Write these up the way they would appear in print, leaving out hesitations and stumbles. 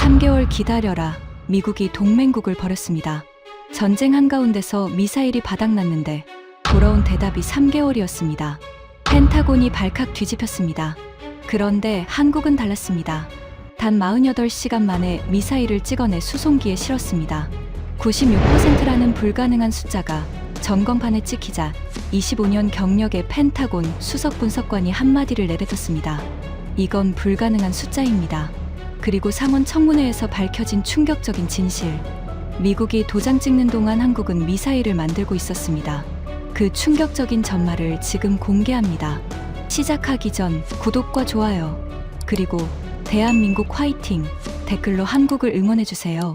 3개월 기다려라. 미국이 동맹국을 벌였습니다. 전쟁 한가운데서 미사일이 바닥났는데 돌아온 대답이 3개월이었습니다. 펜타곤이 발칵 뒤집혔습니다. 그런데 한국은 달랐습니다. 단 48시간 만에 미사일을 찍어내 수송기에 실었습니다. 96%라는 불가능한 숫자가 전광판에 찍히자 25년 경력의 펜타곤 수석 분석관이 한마디를 내뱉었습니다. 이건 불가능한 숫자입니다. 그리고 상원 청문회에서 밝혀진 충격적인 진실. 미국이 도장 찍는 동안 한국은 미사일을 만들고 있었습니다. 그 충격적인 전말을 지금 공개합니다. 시작하기 전 구독과 좋아요, 그리고 대한민국 화이팅 댓글로 한국을 응원해주세요.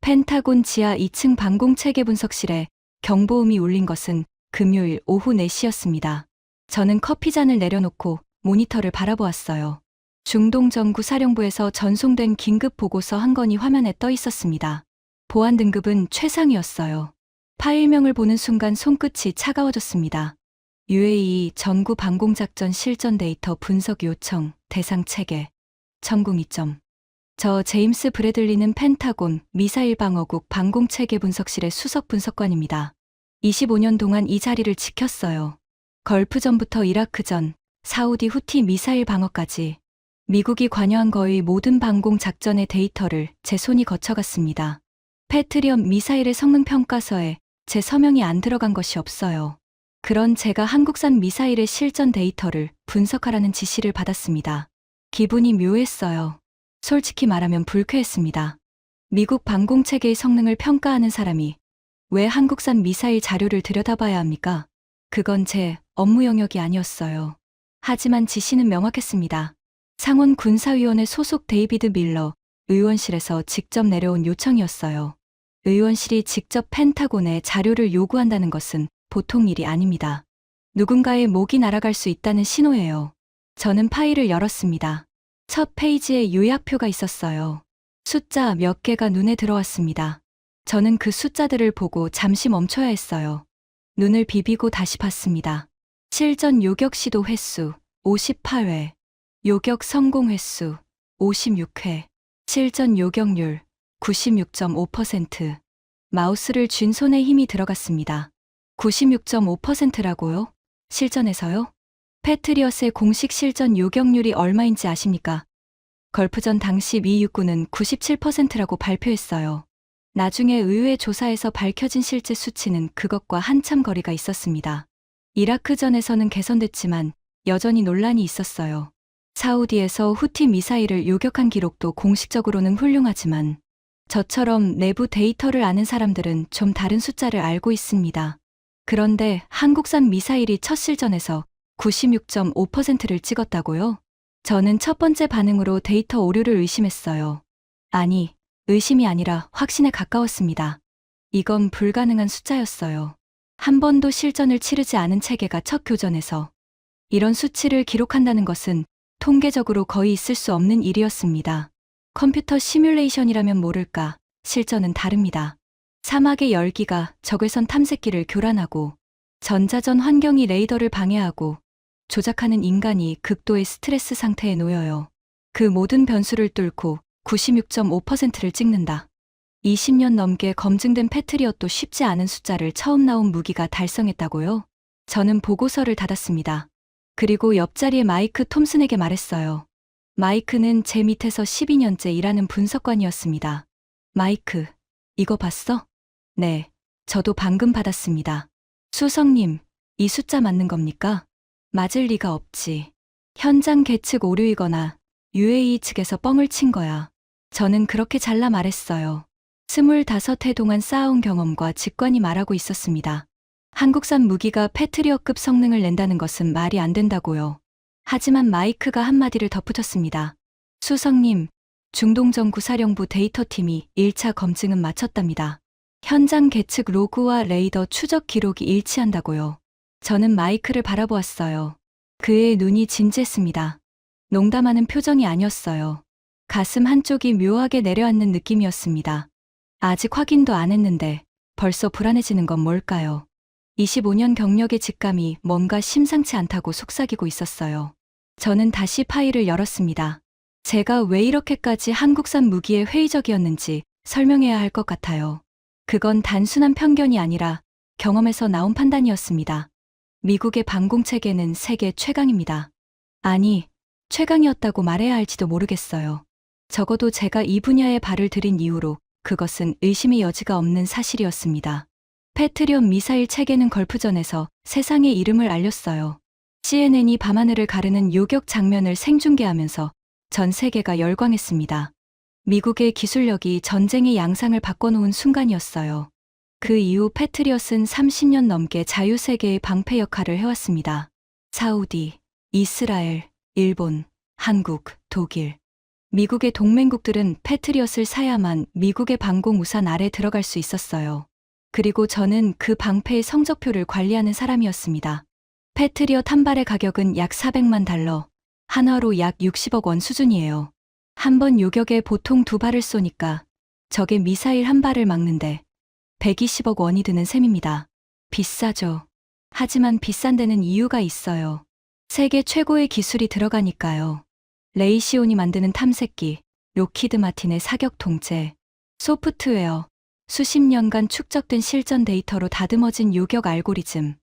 펜타곤 지하 2층 방공체계 분석실에 경보음이 울린 것은 금요일 오후 4시였습니다. 저는 커피잔을 내려놓고 모니터를 바라보았어요. 중동정구 사령부에서 전송된 긴급 보고서 한 건이 화면에 떠 있었습니다. 보안 등급은 최상이었어요. 파일명을 보는 순간 손끝이 차가워졌습니다. UAE 전구 방공작전 실전 데이터 분석 요청 대상 체계 천궁 2점. 저 제임스 브래들리는 펜타곤 미사일 방어국 방공체계 분석실의 수석 분석관입니다. 25년 동안 이 자리를 지켰어요. 걸프전부터 이라크전, 사우디 후티 미사일 방어까지 미국이 관여한 거의 모든 방공 작전의 데이터를 제 손이 거쳐갔습니다. 패트리엇 미사일의 성능 평가서에 제 서명이 안 들어간 것이 없어요. 그런 제가 한국산 미사일의 실전 데이터를 분석하라는 지시를 받았습니다. 기분이 묘했어요. 솔직히 말하면 불쾌했습니다. 미국 방공체계의 성능을 평가하는 사람이 왜 한국산 미사일 자료를 들여다봐야 합니까? 그건 제 업무 영역이 아니었어요. 하지만 지시는 명확했습니다. 상원 군사위원회 소속 데이비드 밀러 의원실에서 직접 내려온 요청이었어요. 의원실이 직접 펜타곤에 자료를 요구한다는 것은 보통 일이 아닙니다. 누군가의 목이 날아갈 수 있다는 신호예요. 저는 파일을 열었습니다. 첫 페이지에 요약표가 있었어요. 숫자 몇 개가 눈에 들어왔습니다. 저는 그 숫자들을 보고 잠시 멈춰야 했어요. 눈을 비비고 다시 봤습니다. 실전 요격 시도 횟수 58회, 요격 성공 횟수 56회, 실전 요격률 96.5%. 마우스를 쥔 손에 힘이 들어갔습니다. 96.5%라고요? 실전에서요? 패트리엇의 공식 실전 요격률이 얼마인지 아십니까? 걸프전 당시 미 육군은 97%라고 발표했어요. 나중에 의회 조사에서 밝혀진 실제 수치는 그것과 한참 거리가 있었습니다. 이라크전에서는 개선됐지만 여전히 논란이 있었어요. 사우디에서 후티 미사일을 요격한 기록도 공식적으로는 훌륭하지만 저처럼 내부 데이터를 아는 사람들은 좀 다른 숫자를 알고 있습니다. 그런데 한국산 미사일이 첫 실전에서 96.5%를 찍었다고요? 저는 첫 번째 반응으로 데이터 오류를 의심했어요. 아니, 의심이 아니라 확신에 가까웠습니다. 이건 불가능한 숫자였어요. 한 번도 실전을 치르지 않은 체계가 첫 교전에서 이런 수치를 기록한다는 것은 통계적으로 거의 있을 수 없는 일이었습니다. 컴퓨터 시뮬레이션이라면 모를까, 실전은 다릅니다. 사막의 열기가 적외선 탐색기를 교란하고 전자전 환경이 레이더를 방해하고 조작하는 인간이 극도의 스트레스 상태에 놓여요. 그 모든 변수를 뚫고 96.5%를 찍는다. 20년 넘게 검증된 패트리엇도 쉽지 않은 숫자를 처음 나온 무기가 달성했다고요? 저는 보고서를 닫았습니다. 그리고 옆자리에 마이크 톰슨에게 말했어요. 마이크는 제 밑에서 12년째 일하는 분석관이었습니다. 마이크, 이거 봤어? 네, 저도 방금 받았습니다. 수석님, 이 숫자 맞는 겁니까? 맞을 리가 없지. 현장 계측 오류이거나 UAE 측에서 뻥을 친 거야. 저는 그렇게 잘라 말했어요. 25회 동안 쌓아온 경험과 직관이 말하고 있었습니다. 한국산 무기가 패트리엇급 성능을 낸다는 것은 말이 안 된다고요. 하지만 마이크가 한마디를 덧붙였습니다. 수석님, 중동정구 사령부 데이터팀이 1차 검증은 마쳤답니다. 현장 계측 로그와 레이더 추적 기록이 일치한다고요. 저는 마이크를 바라보았어요. 그의 눈이 진지했습니다. 농담하는 표정이 아니었어요. 가슴 한쪽이 묘하게 내려앉는 느낌이었습니다. 아직 확인도 안 했는데 벌써 불안해지는 건 뭘까요? 25년 경력의 직감이 뭔가 심상치 않다고 속삭이고 있었어요. 저는 다시 파일을 열었습니다. 제가 왜 이렇게까지 한국산 무기에 회의적이었는지 설명해야 할 것 같아요. 그건 단순한 편견이 아니라 경험에서 나온 판단이었습니다. 미국의 방공체계는 세계 최강입니다. 아니, 최강이었다고 말해야 할지도 모르겠어요. 적어도 제가 이 분야에 발을 들인 이후로 그것은 의심의 여지가 없는 사실이었습니다. 패트리엇 미사일 체계는 걸프전에서 세상의 이름을 알렸어요. CNN이 밤하늘을 가르는 요격 장면을 생중계하면서 전 세계가 열광했습니다. 미국의 기술력이 전쟁의 양상을 바꿔놓은 순간이었어요. 그 이후 패트리엇은 30년 넘게 자유세계의 방패 역할을 해왔습니다. 사우디, 이스라엘, 일본, 한국, 독일. 미국의 동맹국들은 패트리엇을 사야만 미국의 방공 우산 아래 들어갈 수 있었어요. 그리고 저는 그 방패의 성적표를 관리하는 사람이었습니다. 패트리엇 한 발의 가격은 약 400만 달러, 한화로 약 60억 원 수준이에요. 한 번 요격에 보통 2발을 쏘니까 적의 미사일 한 발을 막는데 120억 원이 드는 셈입니다. 비싸죠. 하지만 비싼 데는 이유가 있어요. 세계 최고의 기술이 들어가니까요. 레이시온이 만드는 탐색기, 록히드 마틴의 사격 통제, 소프트웨어, 수십 년간 축적된 실전 데이터로 다듬어진 요격 알고리즘.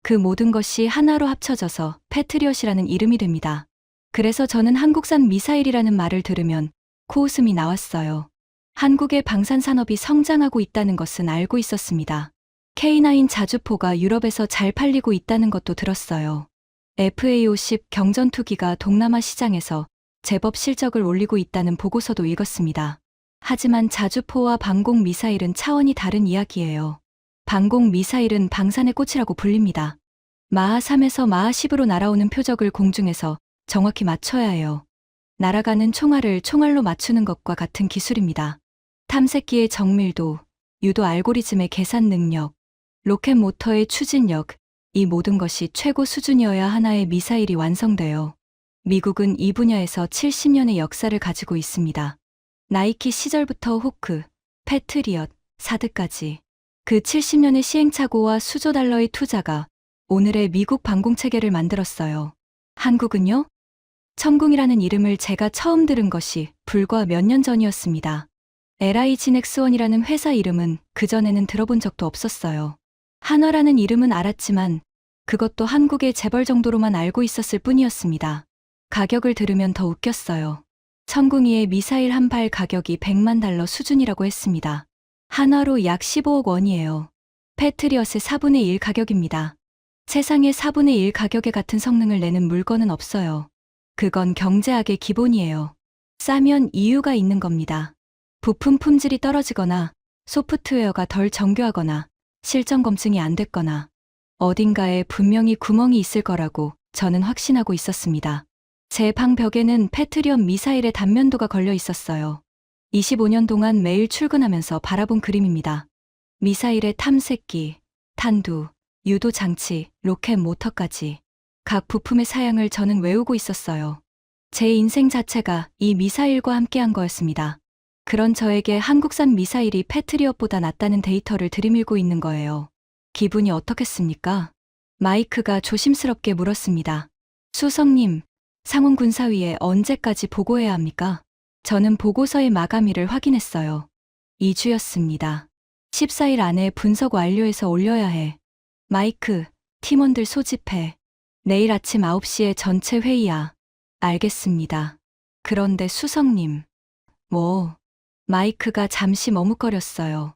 그 모든 것이 하나로 합쳐져서 패트리엇이라는 이름이 됩니다. 그래서 저는 한국산 미사일이라는 말을 들으면 코웃음이 나왔어요. 한국의 방산산업이 성장하고 있다는 것은 알고 있었습니다. K9 자주포가 유럽에서 잘 팔리고 있다는 것도 들었어요. FA-50 경전투기가 동남아 시장에서 제법 실적을 올리고 있다는 보고서도 읽었습니다. 하지만 자주포와 방공 미사일은 차원이 다른 이야기예요. 방공 미사일은 방산의 꽃이라고 불립니다. 마하 3에서 마하 10으로 날아오는 표적을 공중에서 정확히 맞춰야 해요. 날아가는 총알을 총알로 맞추는 것과 같은 기술입니다. 탐색기의 정밀도, 유도 알고리즘의 계산 능력, 로켓 모터의 추진력, 이 모든 것이 최고 수준이어야 하나의 미사일이 완성돼요. 미국은 이 분야에서 70년의 역사를 가지고 있습니다. 나이키 시절부터 호크, 패트리엇, 사드까지. 그 70년의 시행착오와 수조 달러의 투자가 오늘의 미국 방공체계를 만들었어요. 한국은요? 천궁이라는 이름을 제가 처음 들은 것이 불과 몇 년 전이었습니다. LIG넥스원이라는 회사 이름은 그전에는 들어본 적도 없었어요. 한화라는 이름은 알았지만 그것도 한국의 재벌 정도로만 알고 있었을 뿐이었습니다. 가격을 들으면 더 웃겼어요. 천궁이의 미사일 한 발 가격이 100만 달러 수준이라고 했습니다. 한화로 약 15억 원이에요. 패트리엇의 4분의 1 가격입니다. 세상의 4분의 1 가격에 같은 성능을 내는 물건은 없어요. 그건 경제학의 기본이에요. 싸면 이유가 있는 겁니다. 부품 품질이 떨어지거나 소프트웨어가 덜 정교하거나 실전 검증이 안 됐거나 어딘가에 분명히 구멍이 있을 거라고 저는 확신하고 있었습니다. 제 방 벽에는 패트리엇 미사일의 단면도가 걸려 있었어요. 25년 동안 매일 출근하면서 바라본 그림입니다. 미사일의 탐색기, 탄두, 유도 장치, 로켓 모터까지. 각 부품의 사양을 저는 외우고 있었어요. 제 인생 자체가 이 미사일과 함께한 거였습니다. 그런 저에게 한국산 미사일이 패트리엇보다 낫다는 데이터를 들이밀고 있는 거예요. 기분이 어떻겠습니까? 마이크가 조심스럽게 물었습니다. 수석님, 상원 군사위에 언제까지 보고해야 합니까? 저는 보고서의 마감일을 확인했어요. 2주였습니다. 14일 안에 분석 완료해서 올려야 해. 마이크, 팀원들 소집해. 내일 아침 9시에 전체 회의야. 알겠습니다. 그런데 수석님. 뭐? 마이크가 잠시 머뭇거렸어요.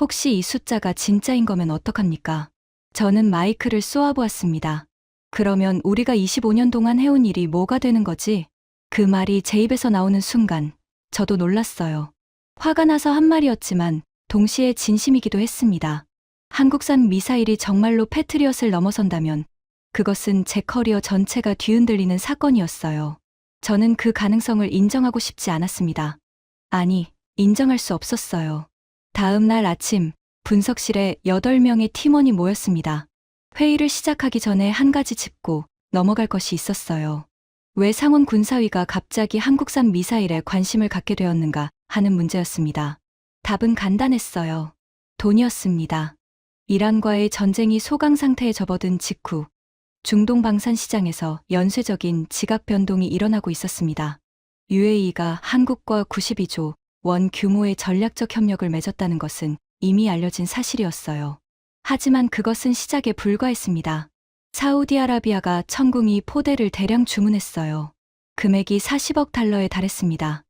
혹시 이 숫자가 진짜인 거면 어떡합니까? 저는 마이크를 쏘아보았습니다. 그러면 우리가 25년 동안 해온 일이 뭐가 되는 거지? 그 말이 제 입에서 나오는 순간 저도 놀랐어요. 화가 나서 한 말이었지만 동시에 진심이기도 했습니다. 한국산 미사일이 정말로 패트리엇을 넘어선다면 그것은 제 커리어 전체가 뒤흔들리는 사건이었어요. 저는 그 가능성을 인정하고 싶지 않았습니다. 아니, 인정할 수 없었어요. 다음 날 아침 분석실에 8명의 팀원이 모였습니다. 회의를 시작하기 전에 한 가지 짚고 넘어갈 것이 있었어요. 왜 상원 군사위가 갑자기 한국산 미사일에 관심을 갖게 되었는가 하는 문제였습니다. 답은 간단했어요. 돈이었습니다. 이란과의 전쟁이 소강 상태에 접어든 직후 중동 방산 시장에서 연쇄적인 지각 변동이 일어나고 있었습니다. UAE가 한국과 92조 원 규모의 전략적 협력을 맺었다는 것은 이미 알려진 사실이었어요. 하지만 그것은 시작에 불과했습니다. 사우디아라비아가 천궁이 포대를 대량 주문했어요. 금액이 40억 달러에 달했습니다.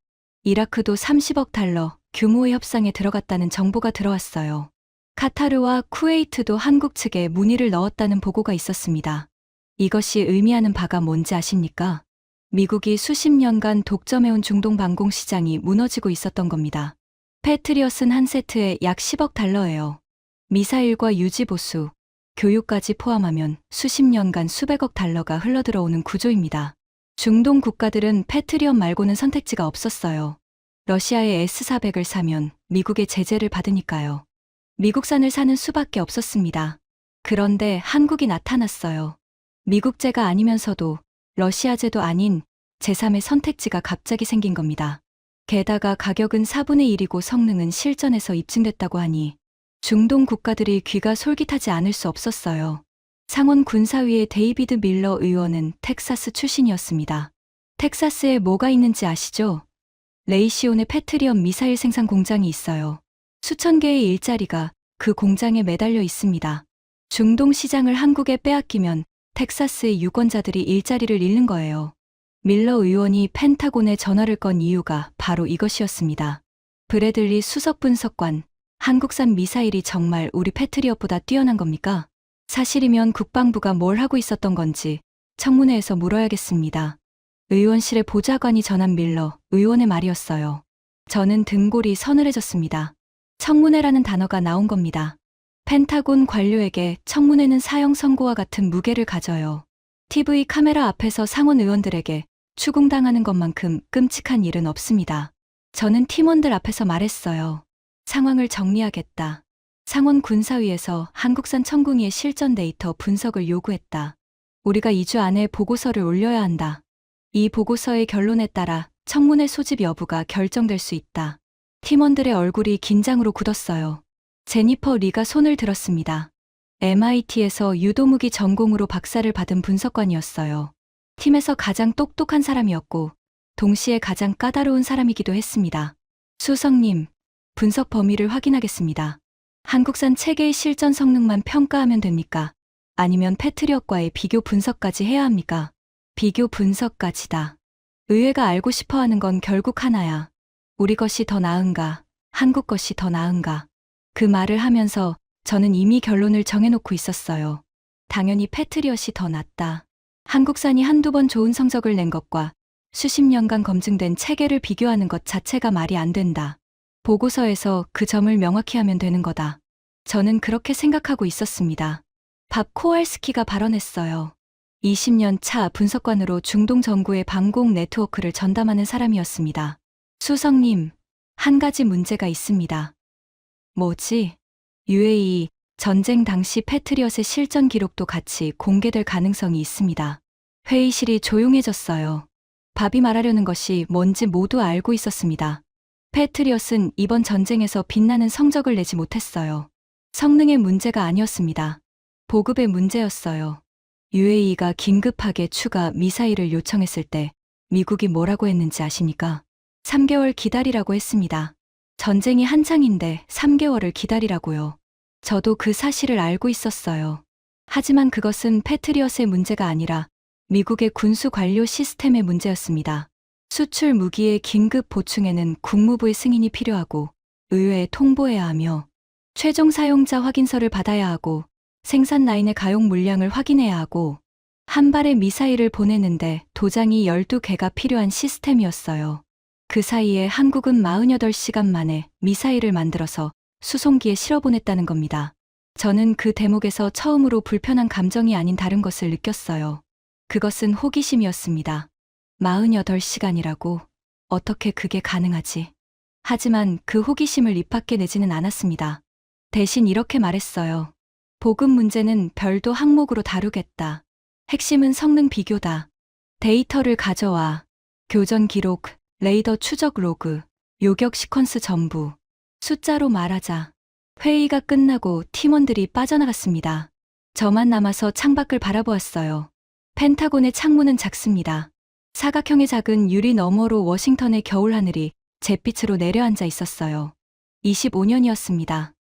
이라크도 30억 달러 규모의 협상에 들어갔다는 정보가 들어왔어요. 카타르와 쿠웨이트도 한국 측에 문의를 넣었다는 보고가 있었습니다. 이것이 의미하는 바가 뭔지 아십니까? 미국이 수십 년간 독점해온 중동 방공 시장이 무너지고 있었던 겁니다. 패트리엇은 한 세트에 약 10억 달러예요. 미사일과 유지보수, 교육까지 포함하면 수십 년간 수백억 달러가 흘러들어오는 구조입니다. 중동 국가들은 패트리엇 말고는 선택지가 없었어요. 러시아의 S-400을 사면 미국의 제재를 받으니까요. 미국산을 사는 수밖에 없었습니다. 그런데 한국이 나타났어요. 미국제가 아니면서도 러시아제도 아닌 제3의 선택지가 갑자기 생긴 겁니다. 게다가 가격은 4분의 1이고 성능은 실전에서 입증됐다고 하니 중동 국가들이 귀가 솔깃하지 않을 수 없었어요. 상원 군사위의 데이비드 밀러 의원은 텍사스 출신이었습니다. 텍사스에 뭐가 있는지 아시죠? 레이시온의 패트리엇 미사일 생산 공장이 있어요. 수천 개의 일자리가 그 공장에 매달려 있습니다. 중동 시장을 한국에 빼앗기면 텍사스의 유권자들이 일자리를 잃는 거예요. 밀러 의원이 펜타곤에 전화를 건 이유가 바로 이것이었습니다. 브래들리 수석 분석관, 한국산 미사일이 정말 우리 패트리엇보다 뛰어난 겁니까? 사실이면 국방부가 뭘 하고 있었던 건지 청문회에서 물어야겠습니다. 의원실의 보좌관이 전한 밀러 의원의 말이었어요. 저는 등골이 서늘해졌습니다. 청문회라는 단어가 나온 겁니다. 펜타곤 관료에게 청문회는 사형 선고와 같은 무게를 가져요. TV 카메라 앞에서 상원 의원들에게 추궁당하는 것만큼 끔찍한 일은 없습니다. 저는 팀원들 앞에서 말했어요. 상황을 정리하겠다. 상원 군사위에서 한국산 천궁이의 실전 데이터 분석을 요구했다. 우리가 2주 안에 보고서를 올려야 한다. 이 보고서의 결론에 따라 청문회 소집 여부가 결정될 수 있다. 팀원들의 얼굴이 긴장으로 굳었어요. 제니퍼 리가 손을 들었습니다. MIT에서 유도무기 전공으로 박사를 받은 분석관이었어요. 팀에서 가장 똑똑한 사람이었고 동시에 가장 까다로운 사람이기도 했습니다. 수석님, 분석 범위를 확인하겠습니다. 한국산 체계의 실전 성능만 평가하면 됩니까? 아니면 패트리엇과의 비교 분석까지 해야 합니까? 비교 분석까지다. 의회가 알고 싶어하는 건 결국 하나야. 우리 것이 더 나은가, 한국 것이 더 나은가. 그 말을 하면서 저는 이미 결론을 정해놓고 있었어요. 당연히 패트리엇이 더 낫다. 한국산이 한두 번 좋은 성적을 낸 것과 수십 년간 검증된 체계를 비교하는 것 자체가 말이 안 된다. 보고서에서 그 점을 명확히 하면 되는 거다. 저는 그렇게 생각하고 있었습니다. 밥 코왈스키가 발언했어요. 20년 차 분석관으로 중동 정부의 방공 네트워크를 전담하는 사람이었습니다. 수석님, 한 가지 문제가 있습니다. 뭐지? UAE 전쟁 당시 패트리엇의 실전 기록도 같이 공개될 가능성이 있습니다. 회의실이 조용해졌어요. 밥이 말하려는 것이 뭔지 모두 알고 있었습니다. 패트리엇은 이번 전쟁에서 빛나는 성적을 내지 못했어요. 성능의 문제가 아니었습니다. 보급의 문제였어요. UAE가 긴급하게 추가 미사일을 요청했을 때 미국이 뭐라고 했는지 아십니까? 3개월 기다리라고 했습니다. 전쟁이 한창인데 3개월을 기다리라고요. 저도 그 사실을 알고 있었어요. 하지만 그것은 패트리엇의 문제가 아니라 미국의 군수 관료 시스템의 문제였습니다. 수출 무기의 긴급 보충에는 국무부의 승인이 필요하고 의회에 통보해야 하며 최종 사용자 확인서를 받아야 하고 생산 라인의 가용 물량을 확인해야 하고 한 발의 미사일을 보내는데 도장이 12개가 필요한 시스템이었어요. 그 사이에 한국은 48시간 만에 미사일을 만들어서 수송기에 실어보냈다는 겁니다. 저는 그 대목에서 처음으로 불편한 감정이 아닌 다른 것을 느꼈어요. 그것은 호기심이었습니다. 48시간이라고? 어떻게 그게 가능하지? 하지만 그 호기심을 입 밖에 내지는 않았습니다. 대신 이렇게 말했어요. 보급 문제는 별도 항목으로 다루겠다. 핵심은 성능 비교다. 데이터를 가져와. 교전 기록, 레이더 추적 로그, 요격 시퀀스 전부. 숫자로 말하자. 회의가 끝나고 팀원들이 빠져나갔습니다. 저만 남아서 창밖을 바라보았어요. 펜타곤의 창문은 작습니다. 사각형의 작은 유리 너머로 워싱턴의 겨울 하늘이 잿빛으로 내려앉아 있었어요. 25년이었습니다.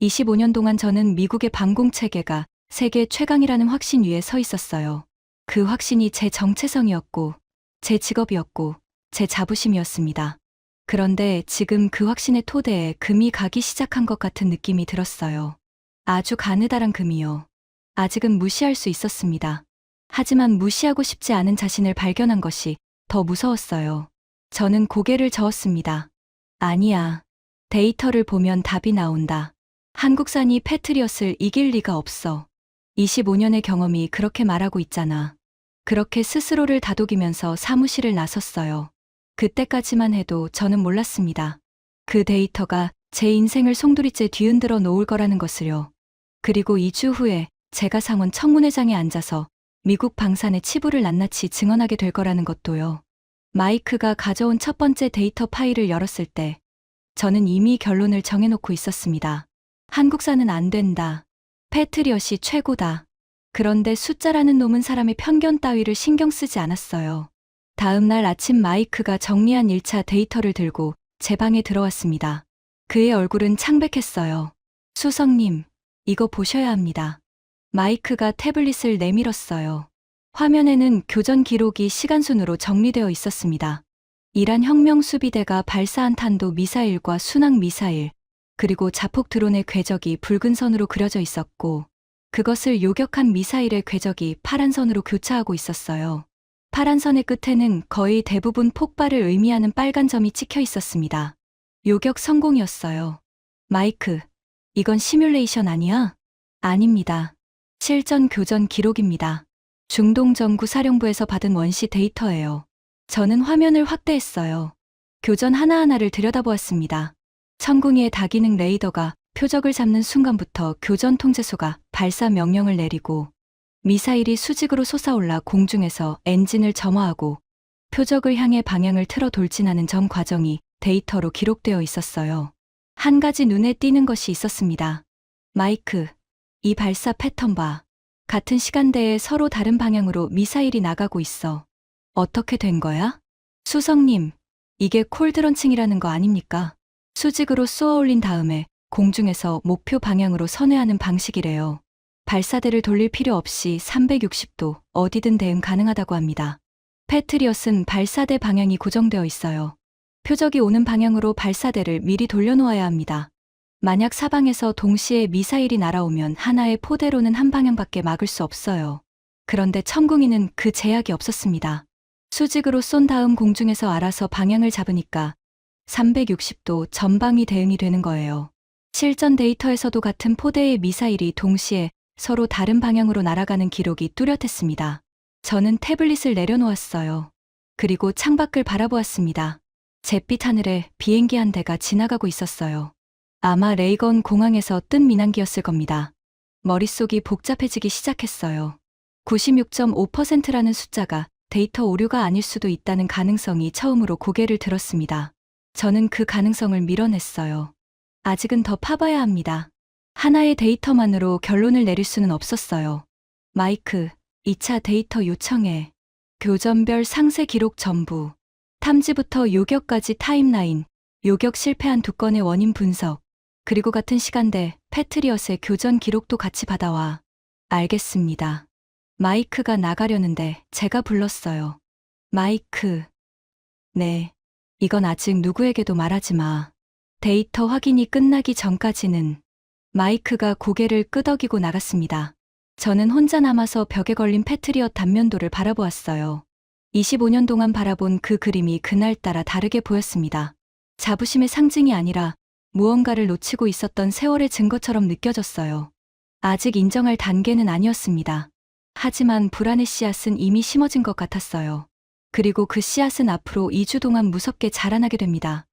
25년 동안 저는 미국의 방공체계가 세계 최강이라는 확신 위에 서 있었어요. 그 확신이 제 정체성이었고, 제 직업이었고, 제 자부심이었습니다. 그런데 지금 그 확신의 토대에 금이 가기 시작한 것 같은 느낌이 들었어요. 아주 가느다란 금이요. 아직은 무시할 수 있었습니다. 하지만 무시하고 싶지 않은 자신을 발견한 것이 더 무서웠어요. 저는 고개를 저었습니다. 아니야. 데이터를 보면 답이 나온다. 한국산이 패트리엇을 이길 리가 없어. 25년의 경험이 그렇게 말하고 있잖아. 그렇게 스스로를 다독이면서 사무실을 나섰어요. 그때까지만 해도 저는 몰랐습니다. 그 데이터가 제 인생을 송두리째 뒤흔들어 놓을 거라는 것을요. 그리고 2주 후에 제가 상원 청문회장에 앉아서 미국 방산의 치부를 낱낱이 증언하게 될 거라는 것도요. 마이크가 가져온 첫 번째 데이터 파일을 열었을 때 저는 이미 결론을 정해놓고 있었습니다. 한국산은 안 된다. 패트리엇이 최고다. 그런데 숫자라는 놈은 사람의 편견 따위를 신경 쓰지 않았어요. 다음 날 아침 마이크가 정리한 1차 데이터를 들고 제 방에 들어왔습니다. 그의 얼굴은 창백했어요. 수석님, 이거 보셔야 합니다. 마이크가 태블릿을 내밀었어요. 화면에는 교전 기록이 시간순으로 정리되어 있었습니다. 이란 혁명 수비대가 발사한 탄도 미사일과 순항 미사일, 그리고 자폭 드론의 궤적이 붉은 선으로 그려져 있었고, 그것을 요격한 미사일의 궤적이 파란 선으로 교차하고 있었어요. 파란 선의 끝에는 거의 대부분 폭발을 의미하는 빨간 점이 찍혀 있었습니다. 요격 성공이었어요. 마이크, 이건 시뮬레이션 아니야? 아닙니다. 실전 교전 기록입니다. 중동정구사령부에서 받은 원시 데이터예요. 저는 화면을 확대했어요. 교전 하나하나를 들여다보았습니다. 천궁이의 다기능 레이더가 표적을 잡는 순간부터 교전 통제소가 발사 명령을 내리고 미사일이 수직으로 솟아올라 공중에서 엔진을 점화하고 표적을 향해 방향을 틀어 돌진하는 전 과정이 데이터로 기록되어 있었어요. 한 가지 눈에 띄는 것이 있었습니다. 마이크, 이 발사 패턴 봐. 같은 시간대에 서로 다른 방향으로 미사일이 나가고 있어. 어떻게 된 거야? 수석님, 이게 콜드런칭이라는 거 아닙니까? 수직으로 쏘아 올린 다음에 공중에서 목표 방향으로 선회하는 방식이래요. 발사대를 돌릴 필요 없이 360도 어디든 대응 가능하다고 합니다. 패트리엇은 발사대 방향이 고정되어 있어요. 표적이 오는 방향으로 발사대를 미리 돌려놓아야 합니다. 만약 사방에서 동시에 미사일이 날아오면 하나의 포대로는 한 방향밖에 막을 수 없어요. 그런데 천궁이는 그 제약이 없었습니다. 수직으로 쏜 다음 공중에서 알아서 방향을 잡으니까 360도 전방위 대응이 되는 거예요. 실전 데이터에서도 같은 포대의 미사일이 동시에 서로 다른 방향으로 날아가는 기록이 뚜렷했습니다. 저는 태블릿을 내려놓았어요. 그리고 창밖을 바라보았습니다. 잿빛 하늘에 비행기 한 대가 지나가고 있었어요. 아마 레이건 공항에서 뜬 민항기였을 겁니다. 머릿속이 복잡해지기 시작했어요. 96.5%라는 숫자가 데이터 오류가 아닐 수도 있다는 가능성이 처음으로 고개를 들었습니다. 저는 그 가능성을 밀어냈어요. 아직은 더 파봐야 합니다. 하나의 데이터만으로 결론을 내릴 수는 없었어요. 마이크, 2차 데이터 요청해. 교전별 상세 기록 전부. 탐지부터 요격까지 타임라인, 요격 실패한 두 건의 원인 분석, 그리고 같은 시간대 패트리엇의 교전 기록도 같이 받아와. 알겠습니다. 마이크가 나가려는데 제가 불렀어요. 마이크. 네. 이건 아직 누구에게도 말하지 마. 데이터 확인이 끝나기 전까지는. 마이크가 고개를 끄덕이고 나갔습니다. 저는 혼자 남아서 벽에 걸린 패트리엇 단면도를 바라보았어요. 25년 동안 바라본 그 그림이 그날따라 다르게 보였습니다. 자부심의 상징이 아니라 무언가를 놓치고 있었던 세월의 증거처럼 느껴졌어요. 아직 인정할 단계는 아니었습니다. 하지만 불안의 씨앗은 이미 심어진 것 같았어요. 그리고 그 씨앗은 앞으로 2주 동안 무섭게 자라나게 됩니다.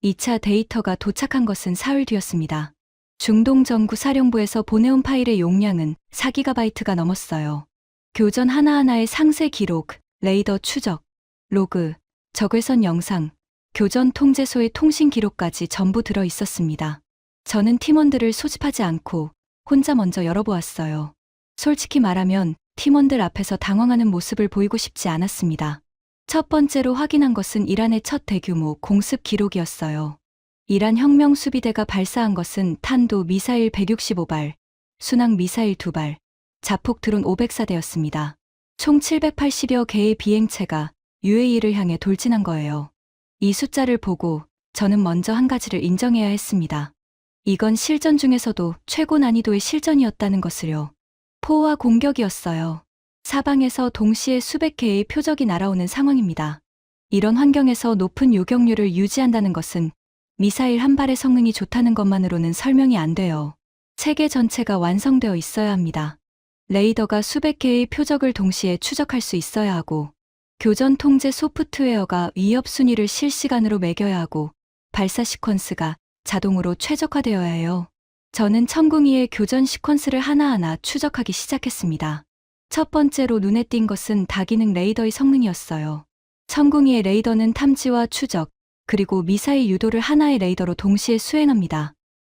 2차 데이터가 도착한 것은 사흘 뒤였습니다. 중동정구사령부에서 보내온 파일의 용량은 4GB가 넘었어요. 교전 하나하나의 상세 기록, 레이더 추적, 로그, 적외선 영상, 교전 통제소의 통신 기록까지 전부 들어 있었습니다. 저는 팀원들을 소집하지 않고 혼자 먼저 열어보았어요. 솔직히 말하면 팀원들 앞에서 당황하는 모습을 보이고 싶지 않았습니다. 첫 번째로 확인한 것은 이란의 첫 대규모 공습 기록이었어요. 이란 혁명 수비대가 발사한 것은 탄도 미사일 165발, 순항 미사일 2발, 자폭 드론 504대였습니다. 총 780여 개의 비행체가 UAE를 향해 돌진한 거예요. 이 숫자를 보고 저는 먼저 한 가지를 인정해야 했습니다. 이건 실전 중에서도 최고 난이도의 실전이었다는 것을요. 포화 공격이었어요. 사방에서 동시에 수백 개의 표적이 날아오는 상황입니다. 이런 환경에서 높은 요격률을 유지한다는 것은 미사일 한 발의 성능이 좋다는 것만으로는 설명이 안 돼요. 체계 전체가 완성되어 있어야 합니다. 레이더가 수백 개의 표적을 동시에 추적할 수 있어야 하고, 교전 통제 소프트웨어가 위협 순위를 실시간으로 매겨야 하고, 발사 시퀀스가 자동으로 최적화되어야 해요. 저는 천궁이의 교전 시퀀스를 하나하나 추적하기 시작했습니다. 첫 번째로 눈에 띈 것은 다기능 레이더의 성능이었어요. 천궁이의 레이더는 탐지와 추적, 그리고 미사일 유도를 하나의 레이더로 동시에 수행합니다.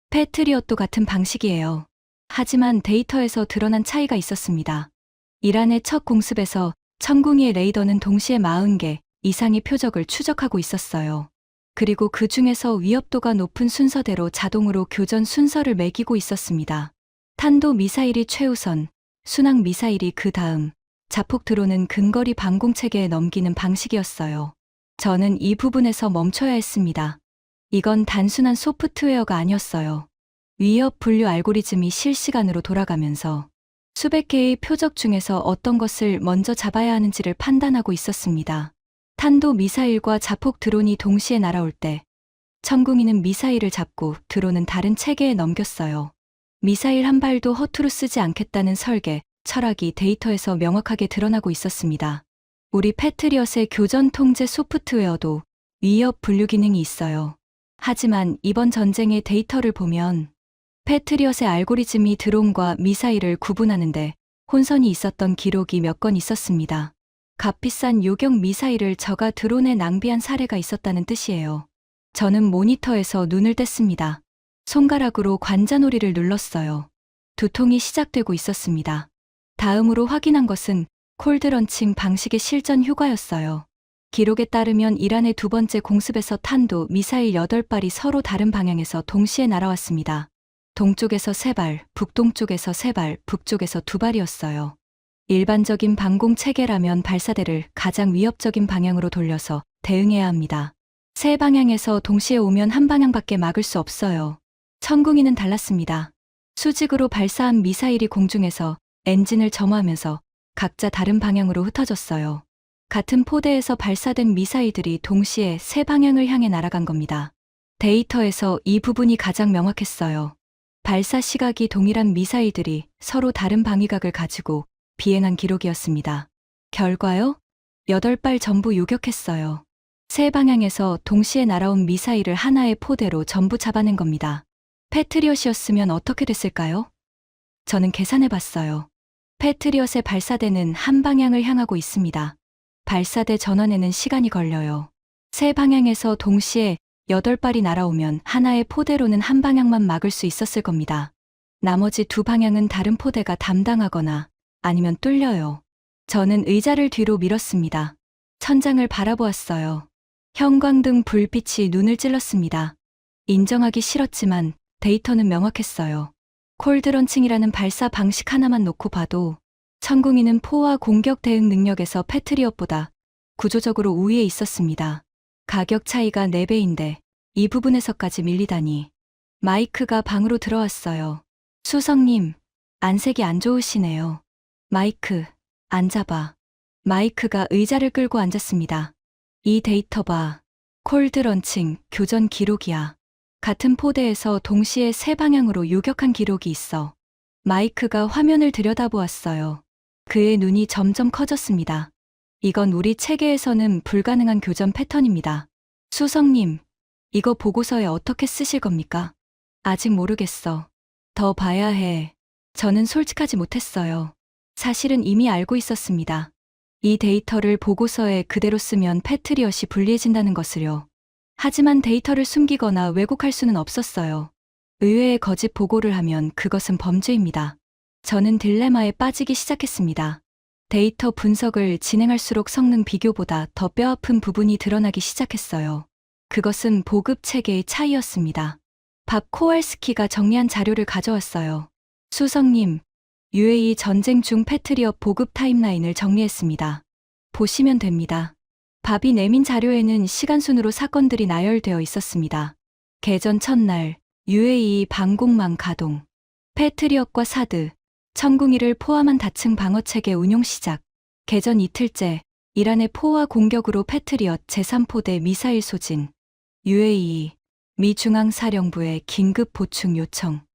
패트리엇도 같은 방식이에요. 하지만 데이터에서 드러난 차이가 있었습니다. 이란의 첫 공습에서 천궁이의 레이더는 동시에 40개 이상의 표적을 추적하고 있었어요. 그리고 그 중에서 위협도가 높은 순서대로 자동으로 교전 순서를 매기고 있었습니다. 탄도 미사일이 최우선, 순항 미사일이 그 다음, 자폭 드론은 근거리 방공 체계에 넘기는 방식이었어요. 저는 이 부분에서 멈춰야 했습니다. 이건 단순한 소프트웨어가 아니었어요. 위협 분류 알고리즘이 실시간으로 돌아가면서 수백 개의 표적 중에서 어떤 것을 먼저 잡아야 하는지를 판단하고 있었습니다. 탄도 미사일과 자폭 드론이 동시에 날아올 때 천궁이는 미사일을 잡고 드론은 다른 체계에 넘겼어요. 미사일 한 발도 허투루 쓰지 않겠다는 설계, 철학이 데이터에서 명확하게 드러나고 있었습니다. 우리 패트리엇의 교전 통제 소프트웨어도 위협 분류 기능이 있어요. 하지만 이번 전쟁의 데이터를 보면 패트리엇의 알고리즘이 드론과 미사일을 구분하는데 혼선이 있었던 기록이 몇 건 있었습니다. 값비싼 요격 미사일을 저가 드론에 낭비한 사례가 있었다는 뜻이에요. 저는 모니터에서 눈을 뗐습니다. 손가락으로 관자놀이를 눌렀어요. 두통이 시작되고 있었습니다. 다음으로 확인한 것은 콜드런칭 방식의 실전 효과였어요. 기록에 따르면 이란의 두 번째 공습에서 탄도 미사일 8발이 서로 다른 방향에서 동시에 날아왔습니다. 동쪽에서 3발, 북동쪽에서 3발, 북쪽에서 2발이었어요. 일반적인 방공 체계라면 발사대를 가장 위협적인 방향으로 돌려서 대응해야 합니다. 세 방향에서 동시에 오면 한 방향밖에 막을 수 없어요. 천궁이는 달랐습니다. 수직으로 발사한 미사일이 공중에서 엔진을 점화하면서 각자 다른 방향으로 흩어졌어요. 같은 포대에서 발사된 미사일들이 동시에 세 방향을 향해 날아간 겁니다. 데이터에서 이 부분이 가장 명확했어요. 발사 시각이 동일한 미사일들이 서로 다른 방위각을 가지고 비행한 기록이었습니다. 결과요? 8발 전부 요격했어요. 세 방향에서 동시에 날아온 미사일을 하나의 포대로 전부 잡아낸 겁니다. 패트리엇이었으면 어떻게 됐을까요? 저는 계산해봤어요. 패트리엇의 발사대는 한 방향을 향하고 있습니다. 발사대 전원에는 시간이 걸려요. 세 방향에서 동시에 8발이 날아오면 하나의 포대로는 한 방향만 막을 수 있었을 겁니다. 나머지 두 방향은 다른 포대가 담당하거나 아니면 뚫려요. 저는 의자를 뒤로 밀었습니다. 천장을 바라보았어요. 형광등 불빛이 눈을 찔렀습니다. 인정하기 싫었지만 데이터는 명확했어요. 콜드런칭이라는 발사 방식 하나만 놓고 봐도 천궁이는 포화 공격 대응 능력에서 패트리엇보다 구조적으로 우위에 있었습니다. 가격 차이가 4배인데 이 부분에서까지 밀리다니. 마이크가 방으로 들어왔어요. 수석님, 안색이 안 좋으시네요. 마이크, 앉아봐. 마이크가 의자를 끌고 앉았습니다. 이 데이터 봐. 콜드런칭, 교전 기록이야. 같은 포대에서 동시에 세 방향으로 요격한 기록이 있어. 마이크가 화면을 들여다보았어요. 그의 눈이 점점 커졌습니다. 이건 우리 체계에서는 불가능한 교전 패턴입니다. 수석님, 이거 보고서에 어떻게 쓰실 겁니까? 아직 모르겠어. 더 봐야 해. 저는 솔직하지 못했어요. 사실은 이미 알고 있었습니다. 이 데이터를 보고서에 그대로 쓰면 패트리엇이 불리해진다는 것을요. 하지만 데이터를 숨기거나 왜곡할 수는 없었어요. 의외의 거짓 보고를 하면 그것은 범죄입니다. 저는 딜레마에 빠지기 시작했습니다. 데이터 분석을 진행할수록 성능 비교보다 더 뼈아픈 부분이 드러나기 시작했어요. 그것은 보급 체계의 차이였습니다. 밥 코왈스키가 정리한 자료를 가져왔어요. 수석님, UAE 전쟁 중 패트리엇 보급 타임라인을 정리했습니다. 보시면 됩니다. 밥이 내민 자료에는 시간순으로 사건들이 나열되어 있었습니다. 개전 첫날, UAE 방공망 가동, 패트리엇과 사드, 천궁이를 포함한 다층 방어체계 운용 시작, 개전 이틀째, 이란의 포화 공격으로 패트리엇 제3포대 미사일 소진, UAE, 미 중앙사령부의 긴급 보충 요청.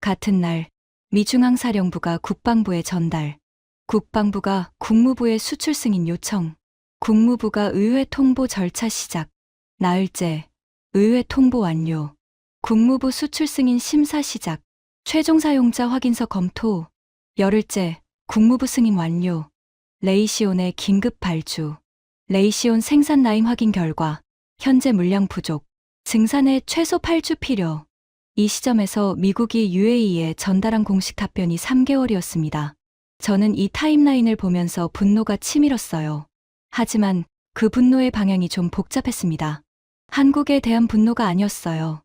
같은 날, 미 중앙사령부가 국방부에 전달, 국방부가 국무부에 수출 승인 요청, 국무부가 의회 통보 절차 시작, 나흘째, 의회 통보 완료, 국무부 수출 승인 심사 시작, 최종 사용자 확인서 검토, 열흘째, 국무부 승인 완료, 레이시온의 긴급 발주, 레이시온 생산 라인 확인 결과, 현재 물량 부족, 증산에 최소 8주 필요. 이 시점에서 미국이 UAE에 전달한 공식 답변이 3개월이었습니다. 저는 이 타임라인을 보면서 분노가 치밀었어요. 하지만 그 분노의 방향이 좀 복잡했습니다. 한국에 대한 분노가 아니었어요.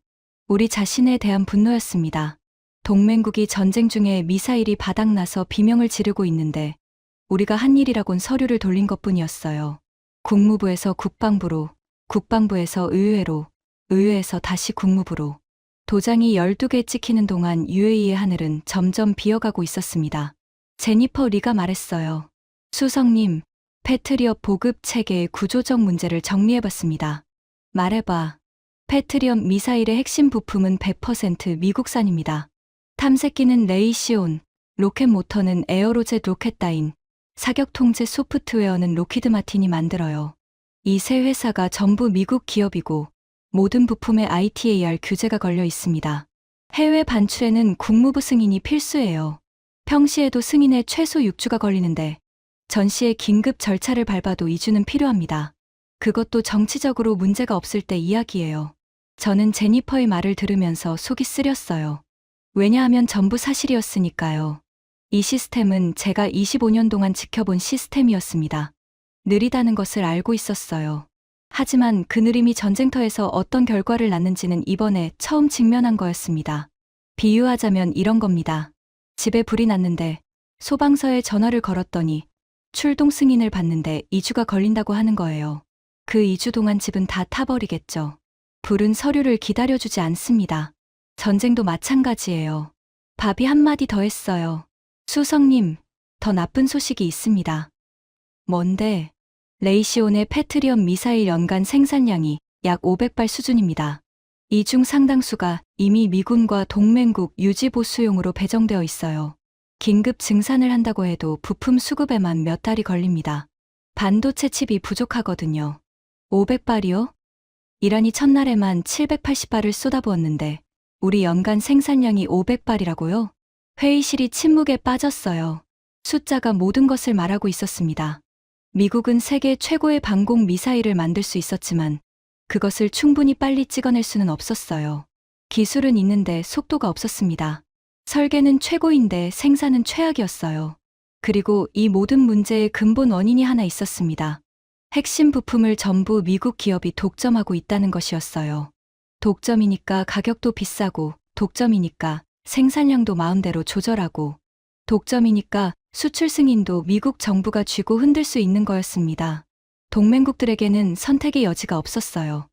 우리 자신에 대한 분노였습니다. 동맹국이 전쟁 중에 미사일이 바닥나서 비명을 지르고 있는데 우리가 한 일이라곤 서류를 돌린 것뿐이었어요. 국무부에서 국방부로, 국방부에서 의회로, 의회에서 다시 국무부로. 도장이 12개 찍히는 동안 UAE의 하늘은 점점 비어가고 있었습니다. 제니퍼 리가 말했어요. 수석님, 패트리엇 보급 체계의 구조적 문제를 정리해봤습니다. 말해봐. 패트리엇 미사일의 핵심 부품은 100% 미국산입니다. 탐색기는 레이시온, 로켓 모터는 에어로젯 로켓다인, 사격 통제 소프트웨어는 로키드 마틴이 만들어요. 이 세 회사가 전부 미국 기업이고 모든 부품에 ITAR 규제가 걸려 있습니다. 해외 반출에는 국무부 승인이 필수예요. 평시에도 승인에 최소 6주가 걸리는데 전시의 긴급 절차를 밟아도 2주는 필요합니다. 그것도 정치적으로 문제가 없을 때 이야기예요. 저는 제니퍼의 말을 들으면서 속이 쓰렸어요. 왜냐하면 전부 사실이었으니까요. 이 시스템은 제가 25년 동안 지켜본 시스템이었습니다. 느리다는 것을 알고 있었어요. 하지만 그 느림이 전쟁터에서 어떤 결과를 낳는지는 이번에 처음 직면한 거였습니다. 비유하자면 이런 겁니다. 집에 불이 났는데 소방서에 전화를 걸었더니 출동 승인을 받는데 2주가 걸린다고 하는 거예요. 그 2주 동안 집은 다 타버리겠죠. 불은 서류를 기다려주지 않습니다. 전쟁도 마찬가지예요. 밥이 한마디 더 했어요. 수석님, 더 나쁜 소식이 있습니다. 뭔데? 레이시온의 패트리엇 미사일 연간 생산량이 약 500발 수준입니다. 이 중 상당수가 이미 미군과 동맹국 유지보수용으로 배정되어 있어요. 긴급 증산을 한다고 해도 부품 수급에만 몇 달이 걸립니다. 반도체 칩이 부족하거든요. 500발이요? 이란이 첫날에만 780발을 쏟아부었는데 우리 연간 생산량이 500발이라고요? 회의실이 침묵에 빠졌어요. 숫자가 모든 것을 말하고 있었습니다. 미국은 세계 최고의 방공 미사일을 만들 수 있었지만 그것을 충분히 빨리 찍어낼 수는 없었어요. 기술은 있는데 속도가 없었습니다. 설계는 최고인데 생산은 최악이었어요. 그리고 이 모든 문제의 근본 원인이 하나 있었습니다. 핵심 부품을 전부 미국 기업이 독점하고 있다는 것이었어요. 독점이니까 가격도 비싸고, 독점이니까 생산량도 마음대로 조절하고, 독점이니까 수출 승인도 미국 정부가 쥐고 흔들 수 있는 거였습니다. 동맹국들에게는 선택의 여지가 없었어요.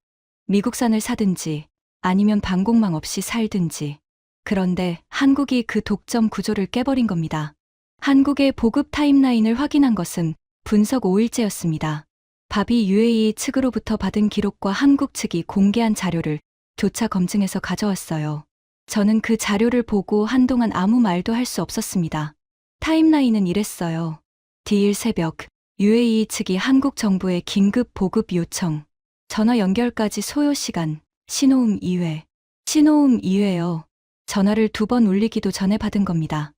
미국산을 사든지 아니면 방공망 없이 살든지. 그런데 한국이 그 독점 구조를 깨버린 겁니다. 한국의 보급 타임라인을 확인한 것은 분석 5일째였습니다. 밥이 UAE 측으로부터 받은 기록과 한국 측이 공개한 자료를 교차 검증해서 가져왔어요. 저는 그 자료를 보고 한동안 아무 말도 할 수 없었습니다. 타임라인은 이랬어요. D1 새벽, UAE 측이 한국 정부에 긴급 보급 요청, 전화 연결까지 소요 시간, 신호음 2회. 신호음 2회요. 전화를 2번 울리기도 전에 받은 겁니다.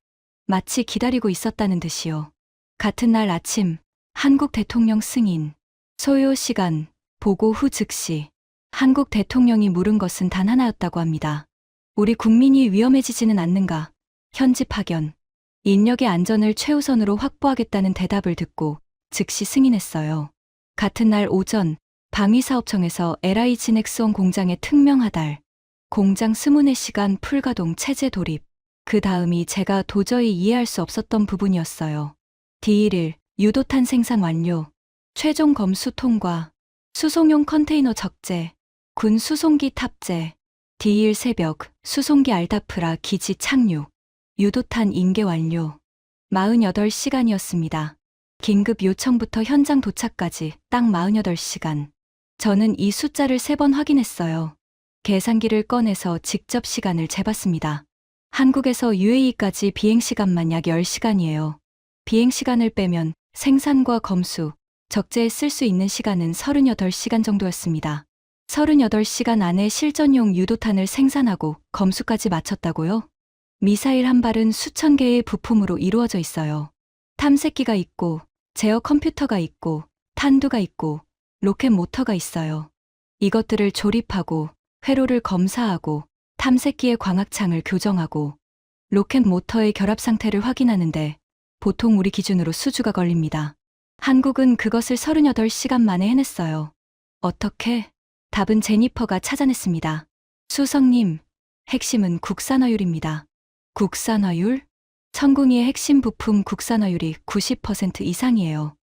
마치 기다리고 있었다는 듯이요. 같은 날 아침, 한국 대통령 승인, 소요 시간, 보고 후 즉시. 한국 대통령이 물은 것은 단 하나였다고 합니다. 우리 국민이 위험해지지는 않는가? 현지 파견. 인력의 안전을 최우선으로 확보하겠다는 대답을 듣고 즉시 승인했어요. 같은 날 오전 방위사업청에서 LI 진엑스원 공장에 특명하달. 공장 24시간 풀가동 체제 돌입. 그 다음이 제가 도저히 이해할 수 없었던 부분이었어요. D1일 유도탄 생산 완료. 최종 검수 통과. 수송용 컨테이너 적재. 군 수송기 탑재. D2일 새벽 수송기 알다프라 기지 착륙. 유도탄 인계 완료. 48시간이었습니다. 긴급 요청부터 현장 도착까지 딱 48시간. 저는 이 숫자를 3번 확인했어요. 계산기를 꺼내서 직접 시간을 재봤습니다. 한국에서 UAE까지 비행시간만 약 10시간이에요. 비행시간을 빼면 생산과 검수, 적재에 쓸 수 있는 시간은 38시간 정도였습니다. 38시간 안에 실전용 유도탄을 생산하고 검수까지 마쳤다고요? 미사일 한 발은 수천 개의 부품으로 이루어져 있어요. 탐색기가 있고, 제어 컴퓨터가 있고, 탄두가 있고, 로켓 모터가 있어요. 이것들을 조립하고, 회로를 검사하고, 탐색기의 광학창을 교정하고, 로켓 모터의 결합 상태를 확인하는데 보통 우리 기준으로 수주가 걸립니다. 한국은 그것을 38시간 만에 해냈어요. 어떻게? 답은 제니퍼가 찾아냈습니다. 수석님, 핵심은 국산화율입니다. 국산화율? 천궁이의 핵심 부품 국산화율이 90% 이상이에요.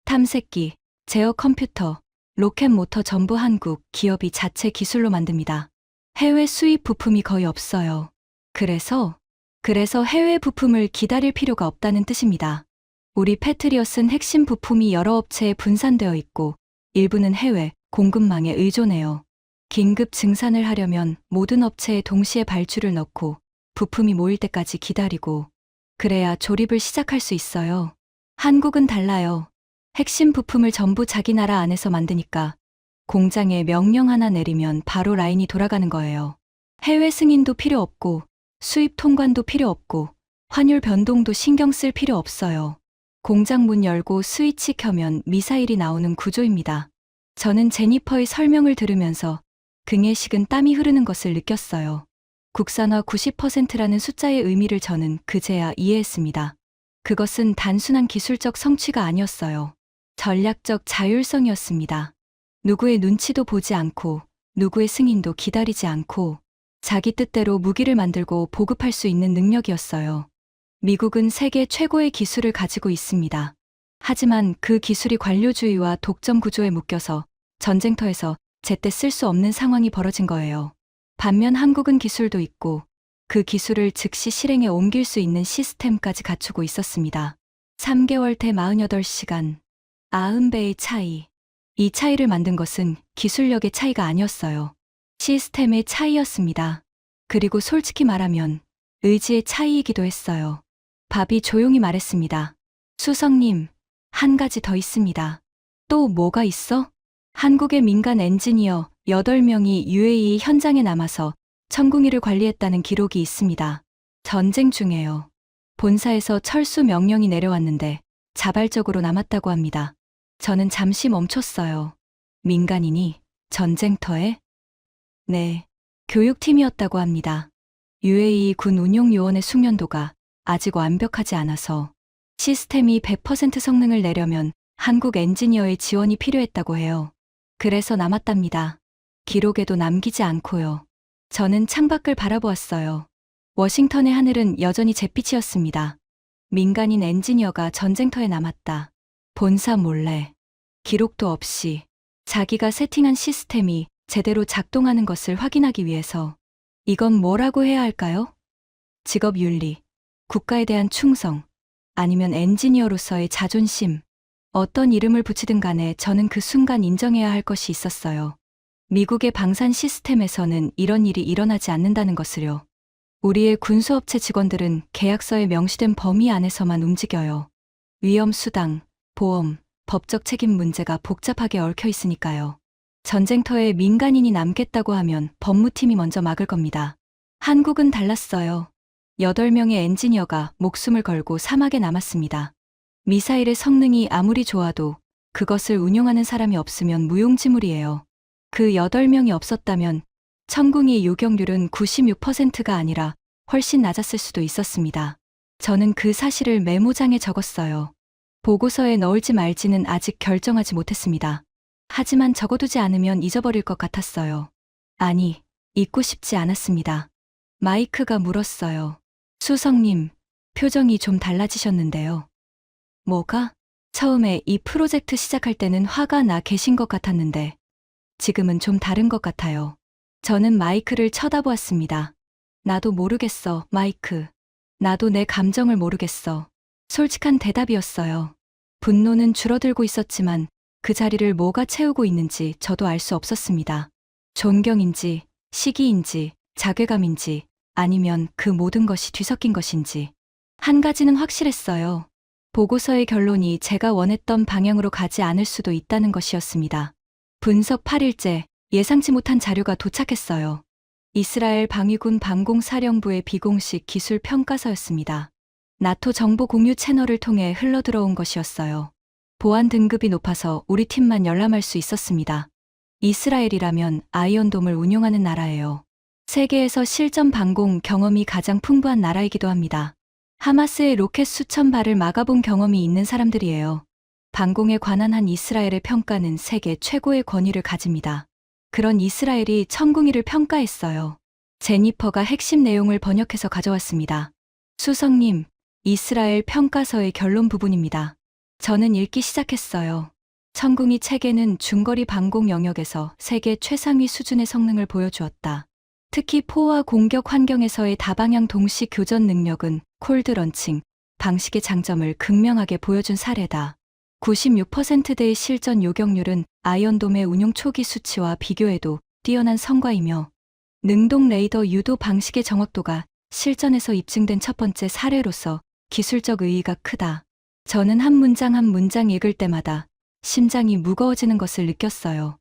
탐색기, 제어 컴퓨터, 로켓 모터 전부 한국 기업이 자체 기술로 만듭니다. 해외 수입 부품이 거의 없어요. 그래서 해외 부품을 기다릴 필요가 없다는 뜻입니다. 우리 패트리엇은 핵심 부품이 여러 업체에 분산되어 있고 일부는 해외 공급망에 의존해요. 긴급 증산을 하려면 모든 업체에 동시에 발주를 넣고 부품이 모일 때까지 기다리고 그래야 조립을 시작할 수 있어요. 한국은 달라요. 핵심 부품을 전부 자기 나라 안에서 만드니까 공장에 명령 하나 내리면 바로 라인이 돌아가는 거예요. 해외 승인도 필요 없고 수입 통관도 필요 없고 환율 변동도 신경 쓸 필요 없어요. 공장 문 열고 스위치 켜면 미사일이 나오는 구조입니다. 저는 제니퍼의 설명을 들으면서 등에 식은 땀이 흐르는 것을 느꼈어요. 국산화 90%라는 숫자의 의미를 저는 그제야 이해했습니다. 그것은 단순한 기술적 성취가 아니었어요. 전략적 자율성이었습니다. 누구의 눈치도 보지 않고 누구의 승인도 기다리지 않고 자기 뜻대로 무기를 만들고 보급할 수 있는 능력이었어요. 미국은 세계 최고의 기술을 가지고 있습니다. 하지만 그 기술이 관료주의와 독점 구조에 묶여서 전쟁터에서 제때 쓸 수 없는 상황이 벌어진 거예요. 반면 한국은 기술도 있고 그 기술을 즉시 실행에 옮길 수 있는 시스템까지 갖추고 있었습니다. 3개월 대 48시간. 90배의 차이. 이 차이를 만든 것은 기술력의 차이가 아니었어요. 시스템의 차이였습니다. 그리고 솔직히 말하면 의지의 차이이기도 했어요. 밥이 조용히 말했습니다. 수석님, 한 가지 더 있습니다. 또 뭐가 있어? 한국의 민간 엔지니어 8명이 UAE 현장에 남아서 천궁이를 관리했다는 기록이 있습니다. 전쟁 중에요. 본사에서 철수 명령이 내려왔는데 자발적으로 남았다고 합니다. 저는 잠시 멈췄어요. 민간인이 전쟁터에? 네, 교육팀이었다고 합니다. UAE 군 운용 요원의 숙련도가 아직 완벽하지 않아서 시스템이 100% 성능을 내려면 한국 엔지니어의 지원이 필요했다고 해요. 그래서 남았답니다. 기록에도 남기지 않고요. 저는 창밖을 바라보았어요. 워싱턴의 하늘은 여전히 잿빛이었습니다. 민간인 엔지니어가 전쟁터에 남았다. 본사 몰래, 기록도 없이 자기가 세팅한 시스템이 제대로 작동하는 것을 확인하기 위해서. 이건 뭐라고 해야 할까요? 직업윤리, 국가에 대한 충성, 아니면 엔지니어로서의 자존심. 어떤 이름을 붙이든 간에 저는 그 순간 인정해야 할 것이 있었어요. 미국의 방산 시스템에서는 이런 일이 일어나지 않는다는 것을요. 우리의 군수업체 직원들은 계약서에 명시된 범위 안에서만 움직여요. 위험 수당, 보험, 법적 책임 문제가 복잡하게 얽혀 있으니까요. 전쟁터에 민간인이 남겠다고 하면 법무팀이 먼저 막을 겁니다. 한국은 달랐어요. 8명의 엔지니어가 목숨을 걸고 사막에 남았습니다. 미사일의 성능이 아무리 좋아도 그것을 운용하는 사람이 없으면 무용지물이에요. 그 8명이 없었다면 천궁이 요격률은 96%가 아니라 훨씬 낮았을 수도 있었습니다. 저는 그 사실을 메모장에 적었어요. 보고서에 넣을지 말지는 아직 결정하지 못했습니다. 하지만 적어두지 않으면 잊어버릴 것 같았어요. 아니, 잊고 싶지 않았습니다. 마이크가 물었어요. 수석님, 표정이 좀 달라지셨는데요. 뭐가? 처음에 이 프로젝트 시작할 때는 화가 나 계신 것 같았는데 지금은 좀 다른 것 같아요. 저는 마이크를 쳐다보았습니다. 나도 모르겠어, 마이크. 나도 내 감정을 모르겠어. 솔직한 대답이었어요. 분노는 줄어들고 있었지만 그 자리를 뭐가 채우고 있는지 저도 알 수 없었습니다. 존경인지, 시기인지, 자괴감인지, 아니면 그 모든 것이 뒤섞인 것인지. 한 가지는 확실했어요. 보고서의 결론이 제가 원했던 방향으로 가지 않을 수도 있다는 것이었습니다. 분석 8일째, 예상치 못한 자료가 도착했어요. 이스라엘 방위군 방공사령부의 비공식 기술 평가서였습니다. 나토 정보 공유 채널을 통해 흘러들어온 것이었어요. 보안 등급이 높아서 우리 팀만 열람할 수 있었습니다. 이스라엘이라면 아이언돔을 운용하는 나라예요. 세계에서 실전 방공 경험이 가장 풍부한 나라이기도 합니다. 하마스의 로켓 수천 발을 막아본 경험이 있는 사람들이에요. 방공에 관한 한 이스라엘의 평가는 세계 최고의 권위를 가집니다. 그런 이스라엘이 천궁이를 평가했어요. 제니퍼가 핵심 내용을 번역해서 가져왔습니다. 수석님, 이스라엘 평가서의 결론 부분입니다. 저는 읽기 시작했어요. 천궁이 체계는 중거리 방공 영역에서 세계 최상위 수준의 성능을 보여주었다. 특히 포화 공격 환경에서의 다방향 동시 교전 능력은 콜드 런칭 방식의 장점을 극명하게 보여준 사례다. 96%대의 실전 요격률은 아이언돔의 운용 초기 수치와 비교해도 뛰어난 성과이며 능동 레이더 유도 방식의 정확도가 실전에서 입증된 첫 번째 사례로서 기술적 의의가 크다. 저는 한 문장 읽을 때마다 심장이 무거워지는 것을 느꼈어요.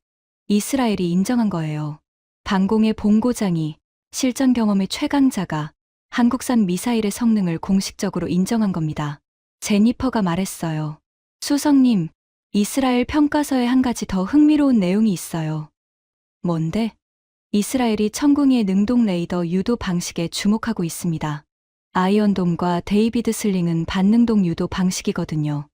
이스라엘이 인정한 거예요. 방공의 본고장이, 실전 경험의 최강자가 한국산 미사일의 성능을 공식적으로 인정한 겁니다. 제니퍼가 말했어요. 수석님, 이스라엘 평가서에 한 가지 더 흥미로운 내용이 있어요. 뭔데? 이스라엘이 천궁이의 능동 레이더 유도 방식에 주목하고 있습니다. 아이언돔과 데이비드 슬링은 반능동 유도 방식이거든요.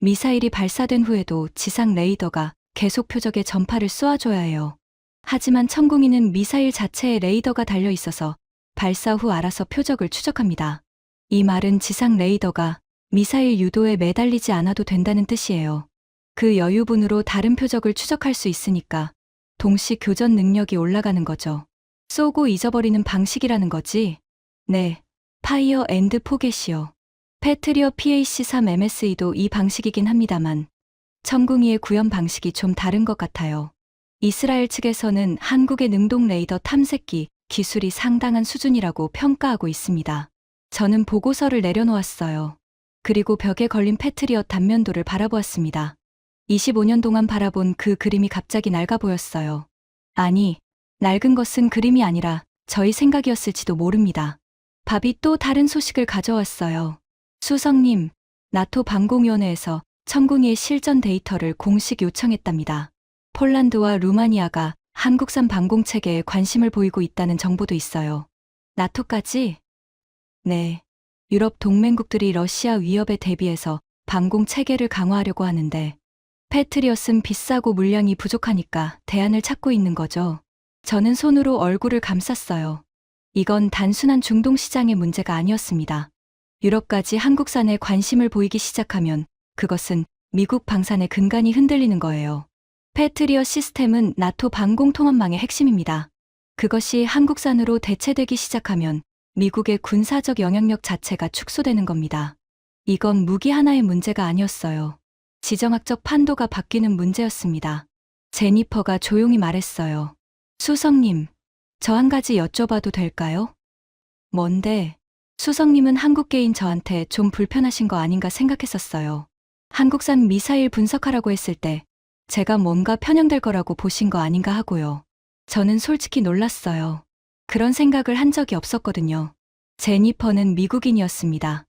미사일이 발사된 후에도 지상 레이더가 계속 표적에 전파를 쏘아줘야 해요. 하지만 천궁이는 미사일 자체에 레이더가 달려 있어서 발사 후 알아서 표적을 추적합니다. 이 말은 지상 레이더가 미사일 유도에 매달리지 않아도 된다는 뜻이에요. 그 여유분으로 다른 표적을 추적할 수 있으니까 동시 교전 능력이 올라가는 거죠. 쏘고 잊어버리는 방식이라는 거지? 네, 파이어 앤드 포겟이요. 패트리어 PAC-3 MSE도 이 방식이긴 합니다만 천궁이의 구현 방식이 좀 다른 것 같아요. 이스라엘 측에서는 한국의 능동 레이더 탐색기 기술이 상당한 수준이라고 평가하고 있습니다. 저는 보고서를 내려놓았어요. 그리고 벽에 걸린 패트리엇 단면도를 바라보았습니다. 25년 동안 바라본 그 그림이 갑자기 낡아 보였어요. 아니, 낡은 것은 그림이 아니라 저희 생각이었을지도 모릅니다. 밥이 또 다른 소식을 가져왔어요. 수석님, 나토 방공위원회에서 천궁이의 실전 데이터를 공식 요청했답니다. 폴란드와 루마니아가 한국산 방공체계에 관심을 보이고 있다는 정보도 있어요. 나토까지? 네. 유럽 동맹국들이 러시아 위협에 대비해서 방공체계를 강화하려고 하는데 패트리엇은 비싸고 물량이 부족하니까 대안을 찾고 있는 거죠. 저는 손으로 얼굴을 감쌌어요. 이건 단순한 중동 시장의 문제가 아니었습니다. 유럽까지 한국산에 관심을 보이기 시작하면 그것은 미국 방산의 근간이 흔들리는 거예요. 패트리엇 시스템은 나토 방공통합망의 핵심입니다. 그것이 한국산으로 대체되기 시작하면 미국의 군사적 영향력 자체가 축소되는 겁니다. 이건 무기 하나의 문제가 아니었어요. 지정학적 판도가 바뀌는 문제였습니다. 제니퍼가 조용히 말했어요. 수석님, 저 한 가지 여쭤봐도 될까요? 뭔데? 수석님은 한국계인 저한테 좀 불편하신 거 아닌가 생각했었어요. 한국산 미사일 분석하라고 했을 때 제가 뭔가 편향될 거라고 보신 거 아닌가 하고요. 저는 솔직히 놀랐어요. 그런 생각을 한 적이 없었거든요. 제니퍼는 미국인이었습니다.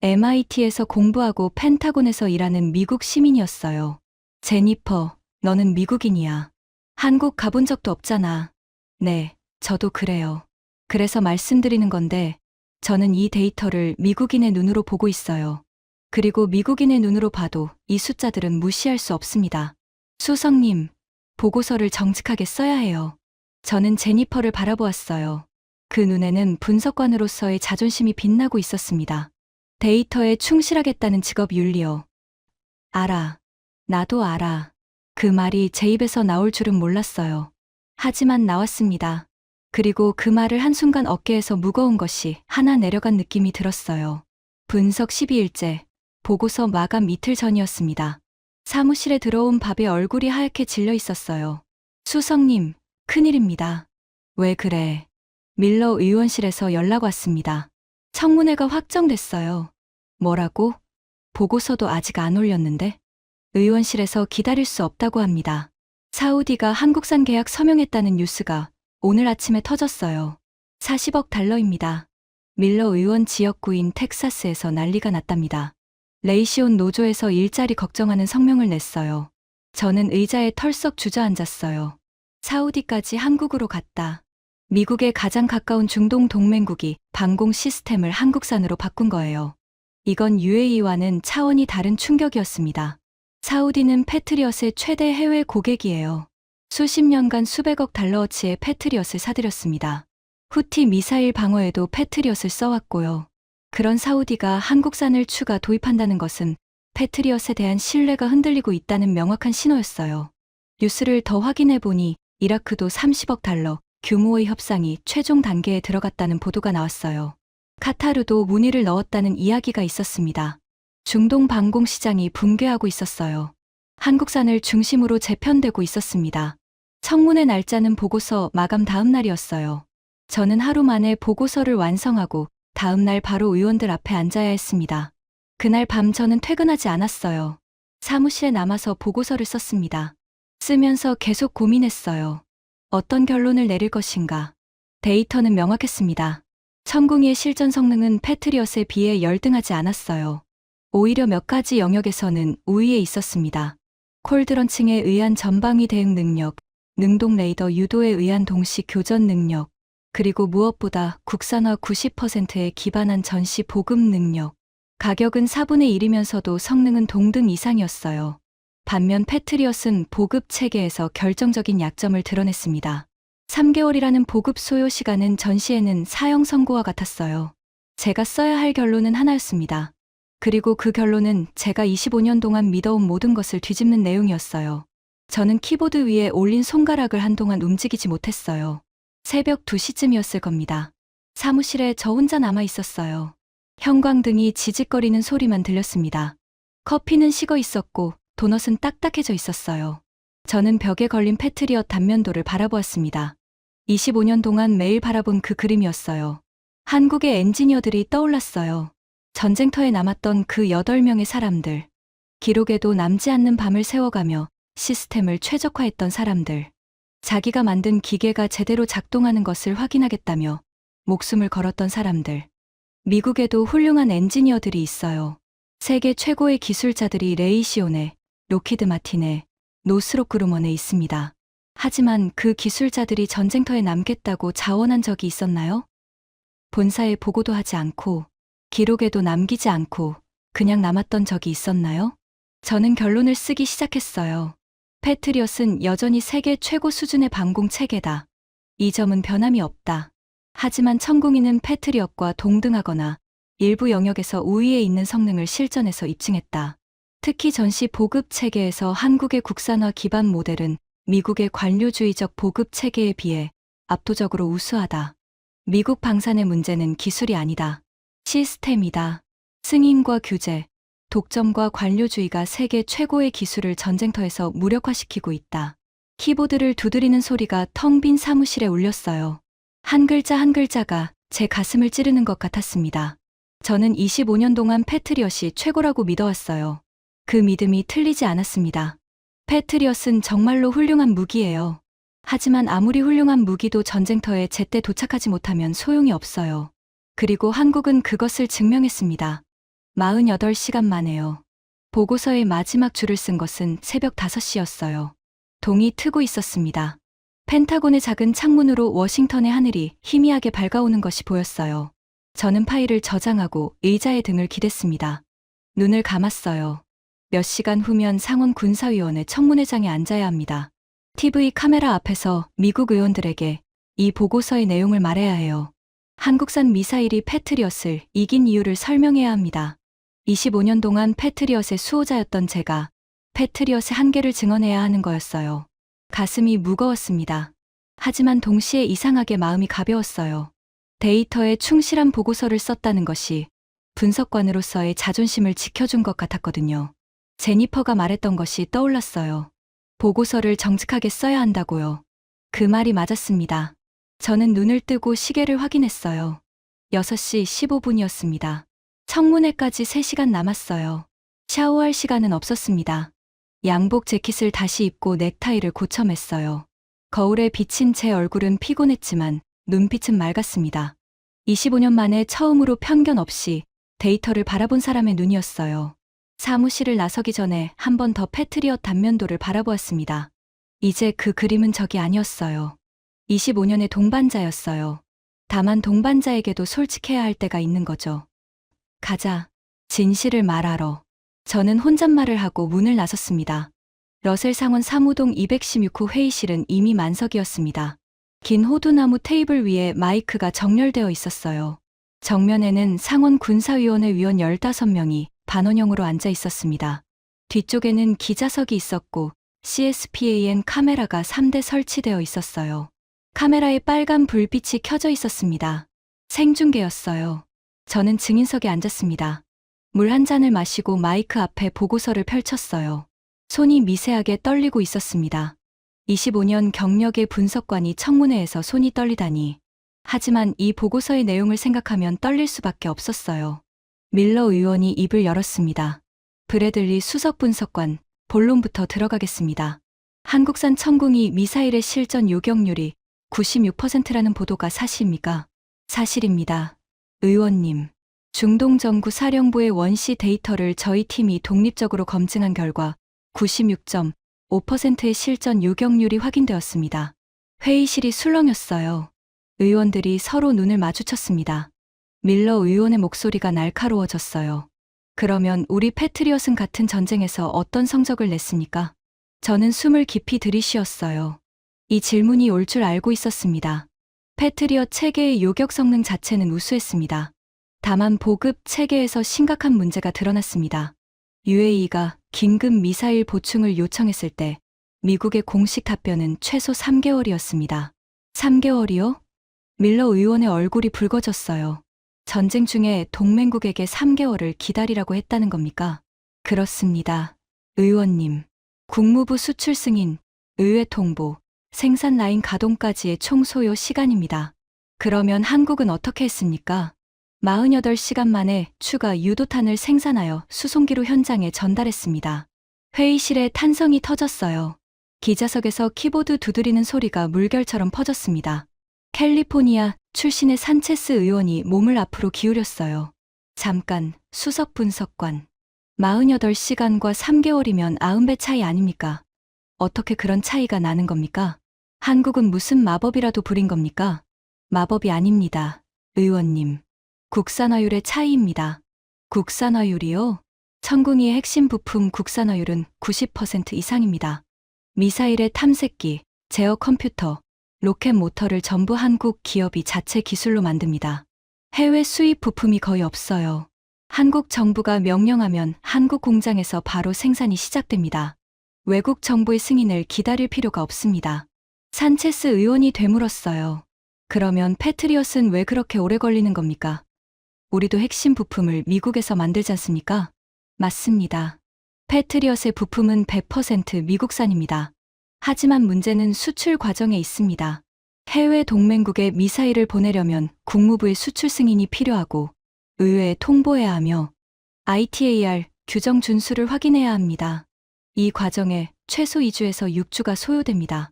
MIT에서 공부하고 펜타곤에서 일하는 미국 시민이었어요. 제니퍼, 너는 미국인이야. 한국 가본 적도 없잖아. 네, 저도 그래요. 그래서 말씀드리는 건데 저는 이 데이터를 미국인의 눈으로 보고 있어요. 그리고 미국인의 눈으로 봐도 이 숫자들은 무시할 수 없습니다. 수석님, 보고서를 정직하게 써야 해요. 저는 제니퍼를 바라보았어요. 그 눈에는 분석관으로서의 자존심이 빛나고 있었습니다. 데이터에 충실하겠다는 직업 윤리요. 알아. 나도 알아. 그 말이 제 입에서 나올 줄은 몰랐어요. 하지만 나왔습니다. 그리고 그 말을 한순간 어깨에서 무거운 것이 하나 내려간 느낌이 들었어요. 분석 12일째, 보고서 마감 이틀 전이었습니다. 사무실에 들어온 밥에 얼굴이 하얗게 질려 있었어요. 수석님, 큰일입니다. 왜 그래? 밀러 의원실에서 연락 왔습니다. 청문회가 확정됐어요. 뭐라고? 보고서도 아직 안 올렸는데? 의원실에서 기다릴 수 없다고 합니다. 사우디가 한국산 계약 서명했다는 뉴스가 오늘 아침에 터졌어요. 40억 달러입니다. 밀러 의원 지역구인 텍사스에서 난리가 났답니다. 레이시온 노조에서 일자리 걱정하는 성명을 냈어요. 저는 의자에 털썩 주저앉았어요. 사우디까지 한국으로 갔다. 미국에 가장 가까운 중동 동맹국이 방공 시스템을 한국산으로 바꾼 거예요. 이건 UAE와는 차원이 다른 충격이었습니다. 사우디는 패트리엇의 최대 해외 고객이에요. 수십 년간 수백억 달러어치의 패트리엇을 사들였습니다. 후티 미사일 방어에도 패트리엇을 써왔고요. 그런 사우디가 한국산을 추가 도입한다는 것은 패트리엇에 대한 신뢰가 흔들리고 있다는 명확한 신호였어요. 뉴스를 더 확인해보니 이라크도 30억 달러 규모의 협상이 최종 단계에 들어갔다는 보도가 나왔어요. 카타르도 문의를 넣었다는 이야기가 있었습니다. 중동 방공 시장이 붕괴하고 있었어요. 한국산을 중심으로 재편되고 있었습니다. 청문회 날짜는 보고서 마감 다음 날이었어요. 저는 하루 만에 보고서를 완성하고 다음 날 바로 의원들 앞에 앉아야 했습니다. 그날 밤 저는 퇴근하지 않았어요. 사무실에 남아서 보고서를 썼습니다. 쓰면서 계속 고민했어요. 어떤 결론을 내릴 것인가. 데이터는 명확했습니다. 천궁이의 실전 성능은 패트리엇에 비해 열등하지 않았어요. 오히려 몇 가지 영역에서는 우위에 있었습니다. 콜드런칭에 의한 전방위 대응 능력, 능동 레이더 유도에 의한 동시 교전 능력, 그리고 무엇보다 국산화 90%에 기반한 전시 보급 능력. 가격은 4분의 1이면서도 성능은 동등 이상이었어요. 반면 패트리엇은 보급 체계에서 결정적인 약점을 드러냈습니다. 3개월이라는 보급 소요 시간은 전시에는 사형 선고와 같았어요. 제가 써야 할 결론은 하나였습니다. 그리고 그 결론은 제가 25년 동안 믿어온 모든 것을 뒤집는 내용이었어요. 저는 키보드 위에 올린 손가락을 한동안 움직이지 못했어요. 새벽 2시쯤이었을 겁니다. 사무실에 저 혼자 남아 있었어요. 형광등이 지직거리는 소리만 들렸습니다. 커피는 식어 있었고 도넛은 딱딱해져 있었어요. 저는 벽에 걸린 패트리엇 단면도를 바라보았습니다. 25년 동안 매일 바라본 그 그림이었어요. 한국의 엔지니어들이 떠올랐어요. 전쟁터에 남았던 그 8명의 사람들. 기록에도 남지 않는 밤을 새워가며 시스템을 최적화했던 사람들. 자기가 만든 기계가 제대로 작동하는 것을 확인하겠다며 목숨을 걸었던 사람들. 미국에도 훌륭한 엔지니어들이 있어요. 세계 최고의 기술자들이 레이시온에, 로키드 마틴에, 노스롭 그루먼에 있습니다. 하지만 그 기술자들이 전쟁터에 남겠다고 자원한 적이 있었나요? 본사에 보고도 하지 않고, 기록에도 남기지 않고 그냥 남았던 적이 있었나요? 저는 결론을 쓰기 시작했어요. 패트리엇은 여전히 세계 최고 수준의 방공 체계다. 이 점은 변함이 없다. 하지만 천궁이는 패트리엇과 동등하거나 일부 영역에서 우위에 있는 성능을 실전에서 입증했다. 특히 전시 보급 체계에서 한국의 국산화 기반 모델은 미국의 관료주의적 보급 체계에 비해 압도적으로 우수하다. 미국 방산의 문제는 기술이 아니다. 시스템이다. 승인과 규제, 독점과 관료주의가 세계 최고의 기술을 전쟁터에서 무력화시키고 있다. 키보드를 두드리는 소리가 텅 빈 사무실에 울렸어요. 한 글자 한 글자가 제 가슴을 찌르는 것 같았습니다. 저는 25년 동안 패트리엇이 최고라고 믿어왔어요. 그 믿음이 틀리지 않았습니다. 패트리엇은 정말로 훌륭한 무기예요. 하지만 아무리 훌륭한 무기도 전쟁터에 제때 도착하지 못하면 소용이 없어요. 그리고 한국은 그것을 증명했습니다. 48시간 만에요. 보고서의 마지막 줄을 쓴 것은 새벽 5시였어요. 동이 트고 있었습니다. 펜타곤의 작은 창문으로 워싱턴의 하늘이 희미하게 밝아오는 것이 보였어요. 저는 파일을 저장하고 의자에 등을 기댔습니다. 눈을 감았어요. 몇 시간 후면 상원 군사위원회 청문회장에 앉아야 합니다. TV 카메라 앞에서 미국 의원들에게 이 보고서의 내용을 말해야 해요. 한국산 미사일이 패트리엇을 이긴 이유를 설명해야 합니다. 25년 동안 패트리엇의 수호자였던 제가 패트리엇의 한계를 증언해야 하는 거였어요. 가슴이 무거웠습니다. 하지만 동시에 이상하게 마음이 가벼웠어요. 데이터에 충실한 보고서를 썼다는 것이 분석관으로서의 자존심을 지켜준 것 같았거든요. 제니퍼가 말했던 것이 떠올랐어요. 보고서를 정직하게 써야 한다고요. 그 말이 맞았습니다. 저는 눈을 뜨고 시계를 확인했어요. 6시 15분이었습니다. 청문회까지 3시간 남았어요. 샤워할 시간은 없었습니다. 양복 재킷을 다시 입고 넥타이를 고쳐 맸어요. 거울에 비친 제 얼굴은 피곤했지만 눈빛은 맑았습니다. 25년 만에 처음으로 편견 없이 데이터를 바라본 사람의 눈이었어요. 사무실을 나서기 전에 한 번 더 패트리엇 단면도를 바라보았습니다. 이제 그 그림은 적이 아니었어요. 25년의 동반자였어요. 다만 동반자에게도 솔직해야 할 때가 있는 거죠. 가자. 진실을 말하러. 저는 혼잣말을 하고 문을 나섰습니다. 러셀 상원 사무동 216호 회의실은 이미 만석이었습니다. 긴 호두나무 테이블 위에 마이크가 정렬되어 있었어요. 정면에는 상원 군사위원회 위원 15명이 반원형으로 앉아 있었습니다. 뒤쪽에는 기자석이 있었고 CSPAN 카메라가 3대 설치되어 있었어요. 카메라에 빨간 불빛이 켜져 있었습니다. 생중계였어요. 저는 증인석에 앉았습니다. 물 한 잔을 마시고 마이크 앞에 보고서를 펼쳤어요. 손이 미세하게 떨리고 있었습니다. 25년 경력의 분석관이 청문회에서 손이 떨리다니. 하지만 이 보고서의 내용을 생각하면 떨릴 수밖에 없었어요. 밀러 의원이 입을 열었습니다. 브래들리 수석 분석관, 본론부터 들어가겠습니다. 한국산 천궁이 미사일의 실전 요격률이 96%라는 보도가 사실입니까? 사실입니다. 의원님. 중동정구 사령부의 원시 데이터를 저희 팀이 독립적으로 검증한 결과 96.5%의 실전 요격률이 확인되었습니다. 회의실이 술렁였어요. 의원들이 서로 눈을 마주쳤습니다. 밀러 의원의 목소리가 날카로워졌어요. 그러면 우리 패트리엇은 같은 전쟁에서 어떤 성적을 냈습니까? 저는 숨을 깊이 들이쉬었어요. 이 질문이 올 줄 알고 있었습니다. 패트리엇 체계의 요격 성능 자체는 우수했습니다. 다만 보급 체계에서 심각한 문제가 드러났습니다. UAE가 긴급 미사일 보충을 요청했을 때 미국의 공식 답변은 최소 3개월이었습니다. 3개월이요? 밀러 의원의 얼굴이 붉어졌어요. 전쟁 중에 동맹국에게 3개월을 기다리라고 했다는 겁니까? 그렇습니다. 의원님. 국무부 수출 승인, 의회 통보, 생산 라인 가동까지의 총 소요 시간입니다. 그러면 한국은 어떻게 했습니까? 48시간 만에 추가 유도탄을 생산하여 수송기로 현장에 전달했습니다. 회의실에 탄성이 터졌어요. 기자석에서 키보드 두드리는 소리가 물결처럼 퍼졌습니다. 캘리포니아 출신의 산체스 의원이 몸을 앞으로 기울였어요. 잠깐, 수석 분석관. 48시간과 3개월이면 90배 차이 아닙니까? 어떻게 그런 차이가 나는 겁니까? 한국은 무슨 마법이라도 부린 겁니까? 마법이 아닙니다. 의원님. 국산화율의 차이입니다. 국산화율이요? 천궁이의 핵심 부품 국산화율은 90% 이상입니다. 미사일의 탐색기, 제어 컴퓨터, 로켓 모터를 전부 한국 기업이 자체 기술로 만듭니다. 해외 수입 부품이 거의 없어요. 한국 정부가 명령하면 한국 공장에서 바로 생산이 시작됩니다. 외국 정부의 승인을 기다릴 필요가 없습니다. 산체스 의원이 되물었어요. 그러면 패트리엇은 왜 그렇게 오래 걸리는 겁니까? 우리도 핵심 부품을 미국에서 만들지 않습니까? 맞습니다. 패트리엇의 부품은 100% 미국산입니다. 하지만 문제는 수출 과정에 있습니다. 해외 동맹국에 미사일을 보내려면 국무부의 수출 승인이 필요하고 의회에 통보해야 하며 ITAR 규정 준수를 확인해야 합니다. 이 과정에 최소 2주에서 6주가 소요됩니다.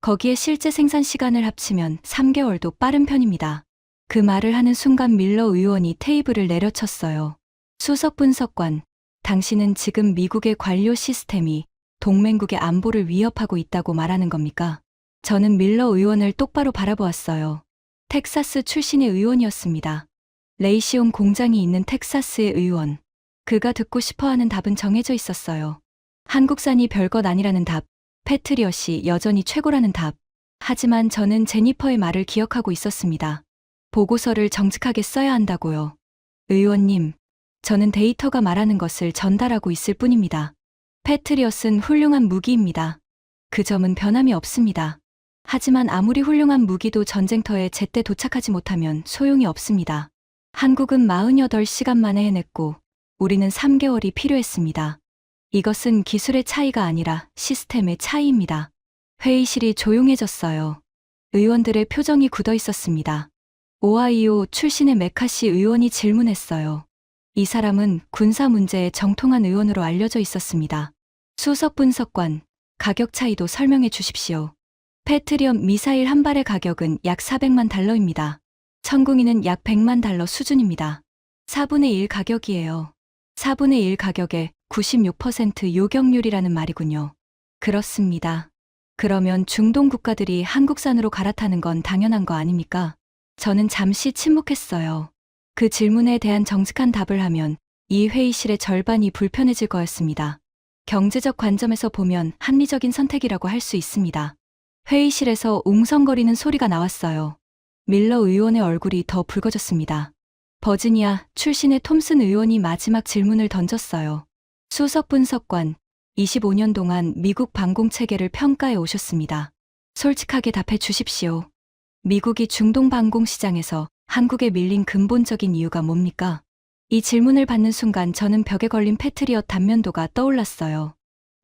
거기에 실제 생산 시간을 합치면 3개월도 빠른 편입니다. 그 말을 하는 순간 밀러 의원이 테이블을 내려쳤어요. 수석 분석관, 당신은 지금 미국의 관료 시스템이 동맹국의 안보를 위협하고 있다고 말하는 겁니까? 저는 밀러 의원을 똑바로 바라보았어요. 텍사스 출신의 의원이었습니다. 레이시온 공장이 있는 텍사스의 의원. 그가 듣고 싶어하는 답은 정해져 있었어요. 한국산이 별것 아니라는 답, 패트리엇이 여전히 최고라는 답. 하지만 저는 제니퍼의 말을 기억하고 있었습니다. 보고서를 정직하게 써야 한다고요. 의원님, 저는 데이터가 말하는 것을 전달하고 있을 뿐입니다. 패트리엇은 훌륭한 무기입니다. 그 점은 변함이 없습니다. 하지만 아무리 훌륭한 무기도 전쟁터에 제때 도착하지 못하면 소용이 없습니다. 한국은 48시간 만에 해냈고 우리는 3개월이 필요했습니다. 이것은 기술의 차이가 아니라 시스템의 차이입니다. 회의실이 조용해졌어요. 의원들의 표정이 굳어 있었습니다. 오하이오 출신의 메카시 의원이 질문했어요. 이 사람은 군사 문제에 정통한 의원으로 알려져 있었습니다. 수석 분석관, 가격 차이도 설명해 주십시오. 패트리엇 미사일 한 발의 가격은 약 400만 달러입니다. 천궁이는 약 100만 달러 수준입니다. 4분의 1 가격이에요. 4분의 1 가격에 96% 요격률이라는 말이군요. 그렇습니다. 그러면 중동 국가들이 한국산으로 갈아타는 건 당연한 거 아닙니까? 저는 잠시 침묵했어요. 그 질문에 대한 정직한 답을 하면 이 회의실의 절반이 불편해질 거였습니다. 경제적 관점에서 보면 합리적인 선택이라고 할 수 있습니다. 회의실에서 웅성거리는 소리가 나왔어요. 밀러 의원의 얼굴이 더 붉어졌습니다. 버지니아 출신의 톰슨 의원이 마지막 질문을 던졌어요. 수석 분석관, 25년 동안 미국 방공 체계를 평가해 오셨습니다. 솔직하게 답해 주십시오. 미국이 중동 방공 시장에서 한국에 밀린 근본적인 이유가 뭡니까? 이 질문을 받는 순간 저는 벽에 걸린 패트리엇 단면도가 떠올랐어요.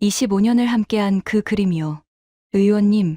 25년을 함께한 그 그림이요. 의원님,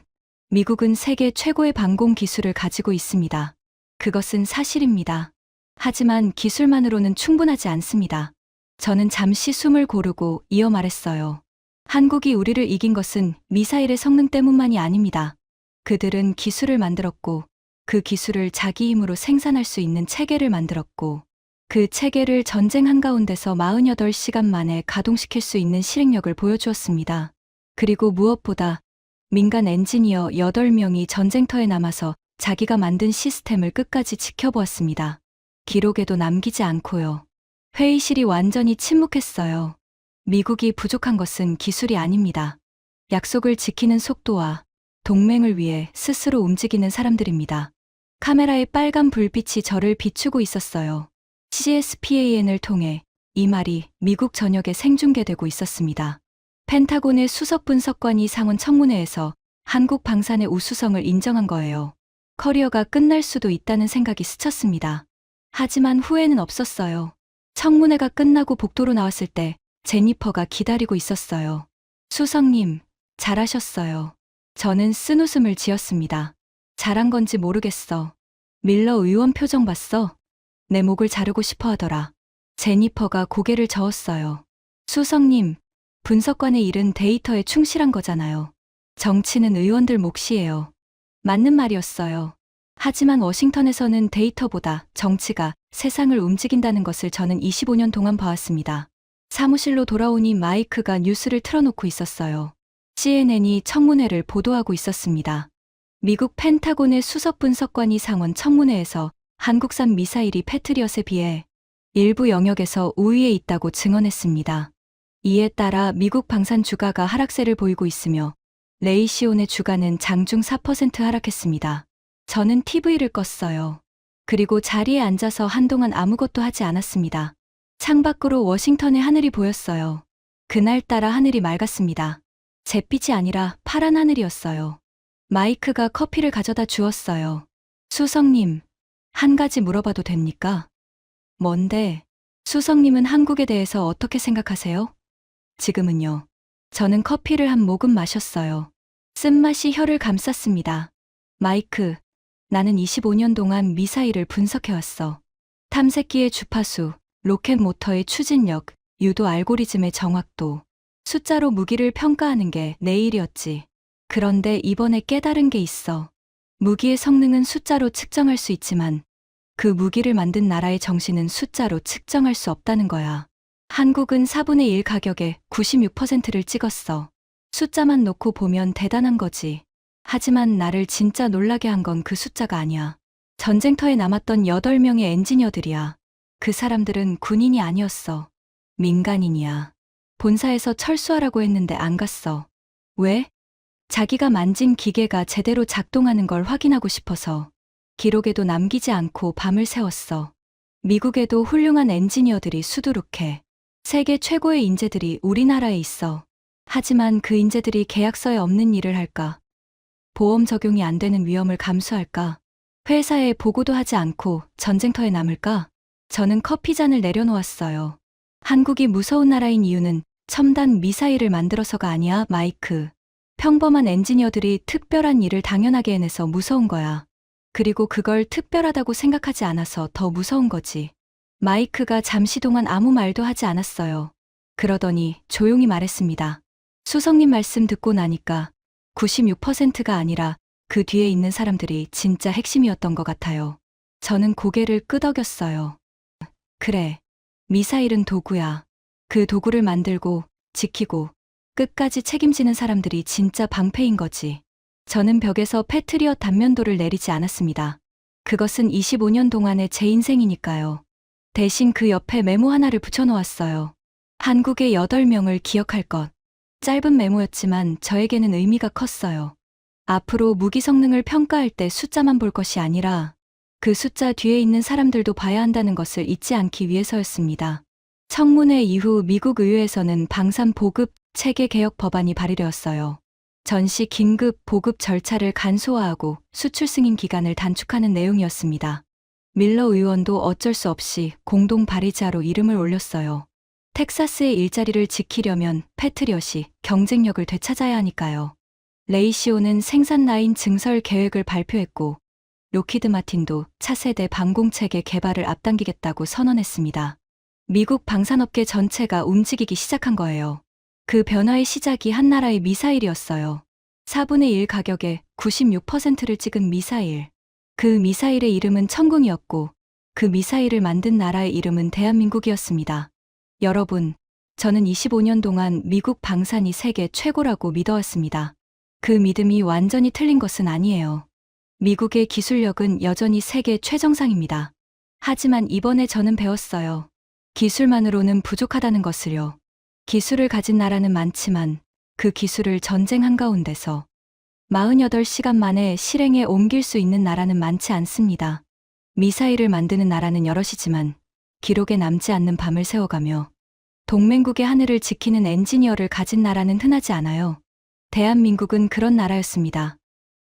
미국은 세계 최고의 방공 기술을 가지고 있습니다. 그것은 사실입니다. 하지만 기술만으로는 충분하지 않습니다. 저는 잠시 숨을 고르고 이어 말했어요. 한국이 우리를 이긴 것은 미사일의 성능 때문만이 아닙니다. 그들은 기술을 만들었고, 그 기술을 자기 힘으로 생산할 수 있는 체계를 만들었고, 그 체계를 전쟁 한가운데서 48시간 만에 가동시킬 수 있는 실행력을 보여주었습니다. 그리고 무엇보다 민간 엔지니어 8명이 전쟁터에 남아서 자기가 만든 시스템을 끝까지 지켜보았습니다. 기록에도 남기지 않고요. 회의실이 완전히 침묵했어요. 미국이 부족한 것은 기술이 아닙니다. 약속을 지키는 속도와 동맹을 위해 스스로 움직이는 사람들입니다. 카메라의 빨간 불빛이 저를 비추고 있었어요. CSPAN을 통해 이 말이 미국 전역에 생중계되고 있었습니다. 펜타곤의 수석 분석관이 상원 청문회에서 한국 방산의 우수성을 인정한 거예요. 커리어가 끝날 수도 있다는 생각이 스쳤습니다. 하지만 후회는 없었어요. 청문회가 끝나고 복도로 나왔을 때 제니퍼가 기다리고 있었어요. 수석님, 잘하셨어요. 저는 쓴웃음을 지었습니다. 잘한 건지 모르겠어. 밀러 의원 표정 봤어? 내 목을 자르고 싶어 하더라. 제니퍼가 고개를 저었어요. 수석님, 분석관의 일은 데이터에 충실한 거잖아요. 정치는 의원들 몫이에요. 맞는 말이었어요. 하지만 워싱턴에서는 데이터보다 정치가 세상을 움직인다는 것을 저는 25년 동안 봐왔습니다. 사무실로 돌아오니 마이크가 뉴스를 틀어놓고 있었어요. CNN이 청문회를 보도하고 있었습니다. 미국 펜타곤의 수석 분석관이 상원 청문회에서 한국산 미사일이 패트리엇에 비해 일부 영역에서 우위에 있다고 증언했습니다. 이에 따라 미국 방산 주가가 하락세를 보이고 있으며 레이시온의 주가는 장중 4% 하락했습니다. 저는 TV를 껐어요. 그리고 자리에 앉아서 한동안 아무것도 하지 않았습니다. 창밖으로 워싱턴의 하늘이 보였어요. 그날따라 하늘이 맑았습니다. 잿빛이 아니라 파란 하늘이었어요. 마이크가 커피를 가져다 주었어요. 수석님, 한 가지 물어봐도 됩니까? 뭔데? 수석님은 한국에 대해서 어떻게 생각하세요? 지금은요. 저는 커피를 한 모금 마셨어요. 쓴맛이 혀를 감쌌습니다. 마이크, 나는 25년 동안 미사일을 분석해왔어. 탐색기의 주파수, 로켓 모터의 추진력, 유도 알고리즘의 정확도, 숫자로 무기를 평가하는 게 내 일이었지. 그런데 이번에 깨달은 게 있어. 무기의 성능은 숫자로 측정할 수 있지만 그 무기를 만든 나라의 정신은 숫자로 측정할 수 없다는 거야. 한국은 4분의 1 가격에 96%를 찍었어. 숫자만 놓고 보면 대단한 거지. 하지만 나를 진짜 놀라게 한 건 그 숫자가 아니야. 전쟁터에 남았던 8명의 엔지니어들이야. 그 사람들은 군인이 아니었어. 민간인이야. 본사에서 철수하라고 했는데 안 갔어. 왜? 자기가 만진 기계가 제대로 작동하는 걸 확인하고 싶어서. 기록에도 남기지 않고 밤을 새웠어. 미국에도 훌륭한 엔지니어들이 수두룩해. 세계 최고의 인재들이 우리나라에 있어. 하지만 그 인재들이 계약서에 없는 일을 할까? 보험 적용이 안 되는 위험을 감수할까? 회사에 보고도 하지 않고 전쟁터에 남을까? 저는 커피잔을 내려놓았어요. 한국이 무서운 나라인 이유는 첨단 미사일을 만들어서가 아니야, 마이크. 평범한 엔지니어들이 특별한 일을 당연하게 해내서 무서운 거야. 그리고 그걸 특별하다고 생각하지 않아서 더 무서운 거지. 마이크가 잠시 동안 아무 말도 하지 않았어요. 그러더니 조용히 말했습니다. 수석님 말씀 듣고 나니까 96%가 아니라 그 뒤에 있는 사람들이 진짜 핵심이었던 것 같아요. 저는 고개를 끄덕였어요. 그래. 미사일은 도구야. 그 도구를 만들고, 지키고, 끝까지 책임지는 사람들이 진짜 방패인 거지. 저는 벽에서 패트리엇 단면도를 내리지 않았습니다. 그것은 25년 동안의 제 인생이니까요. 대신 그 옆에 메모 하나를 붙여놓았어요. 한국의 8명을 기억할 것. 짧은 메모였지만 저에게는 의미가 컸어요. 앞으로 무기 성능을 평가할 때 숫자만 볼 것이 아니라 그 숫자 뒤에 있는 사람들도 봐야 한다는 것을 잊지 않기 위해서였습니다. 청문회 이후 미국 의회에서는 방산 보급 체계 개혁 법안이 발의되었어요. 전시 긴급 보급 절차를 간소화하고 수출 승인 기간을 단축하는 내용이었습니다. 밀러 의원도 어쩔 수 없이 공동 발의자로 이름을 올렸어요. 텍사스의 일자리를 지키려면 패트리엇이 경쟁력을 되찾아야 하니까요. 레이시오는 생산 라인 증설 계획을 발표했고 로키드 마틴도 차세대 방공체계 개발을 앞당기겠다고 선언했습니다. 미국 방산업계 전체가 움직이기 시작한 거예요. 그 변화의 시작이 한 나라의 미사일이었어요. 4분의 1 가격에 96%를 찍은 미사일. 그 미사일의 이름은 천궁이었고 그 미사일을 만든 나라의 이름은 대한민국이었습니다. 여러분, 저는 25년 동안 미국 방산이 세계 최고라고 믿어왔습니다. 그 믿음이 완전히 틀린 것은 아니에요. 미국의 기술력은 여전히 세계 최정상입니다. 하지만 이번에 저는 배웠어요. 기술만으로는 부족하다는 것을요. 기술을 가진 나라는 많지만 그 기술을 전쟁 한가운데서 48시간 만에 실행에 옮길 수 있는 나라는 많지 않습니다. 미사일을 만드는 나라는 여럿이지만 기록에 남지 않는 밤을 새워가며 동맹국의 하늘을 지키는 엔지니어를 가진 나라는 흔하지 않아요. 대한민국은 그런 나라였습니다.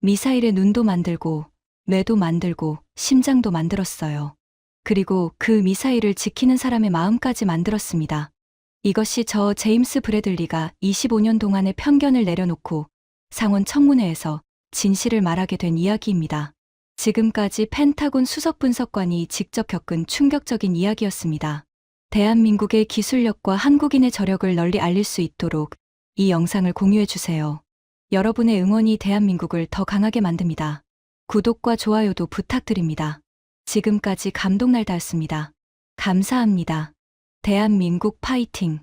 미사일의 눈도 만들고 뇌도 만들고 심장도 만들었어요. 그리고 그 미사일을 지키는 사람의 마음까지 만들었습니다. 이것이 저 제임스 브래들리가 25년 동안의 편견을 내려놓고 상원 청문회에서 진실을 말하게 된 이야기입니다. 지금까지 펜타곤 수석 분석관이 직접 겪은 충격적인 이야기였습니다. 대한민국의 기술력과 한국인의 저력을 널리 알릴 수 있도록 이 영상을 공유해 주세요. 여러분의 응원이 대한민국을 더 강하게 만듭니다. 구독과 좋아요도 부탁드립니다. 지금까지 감동날다였습니다. 감사합니다. 대한민국 파이팅!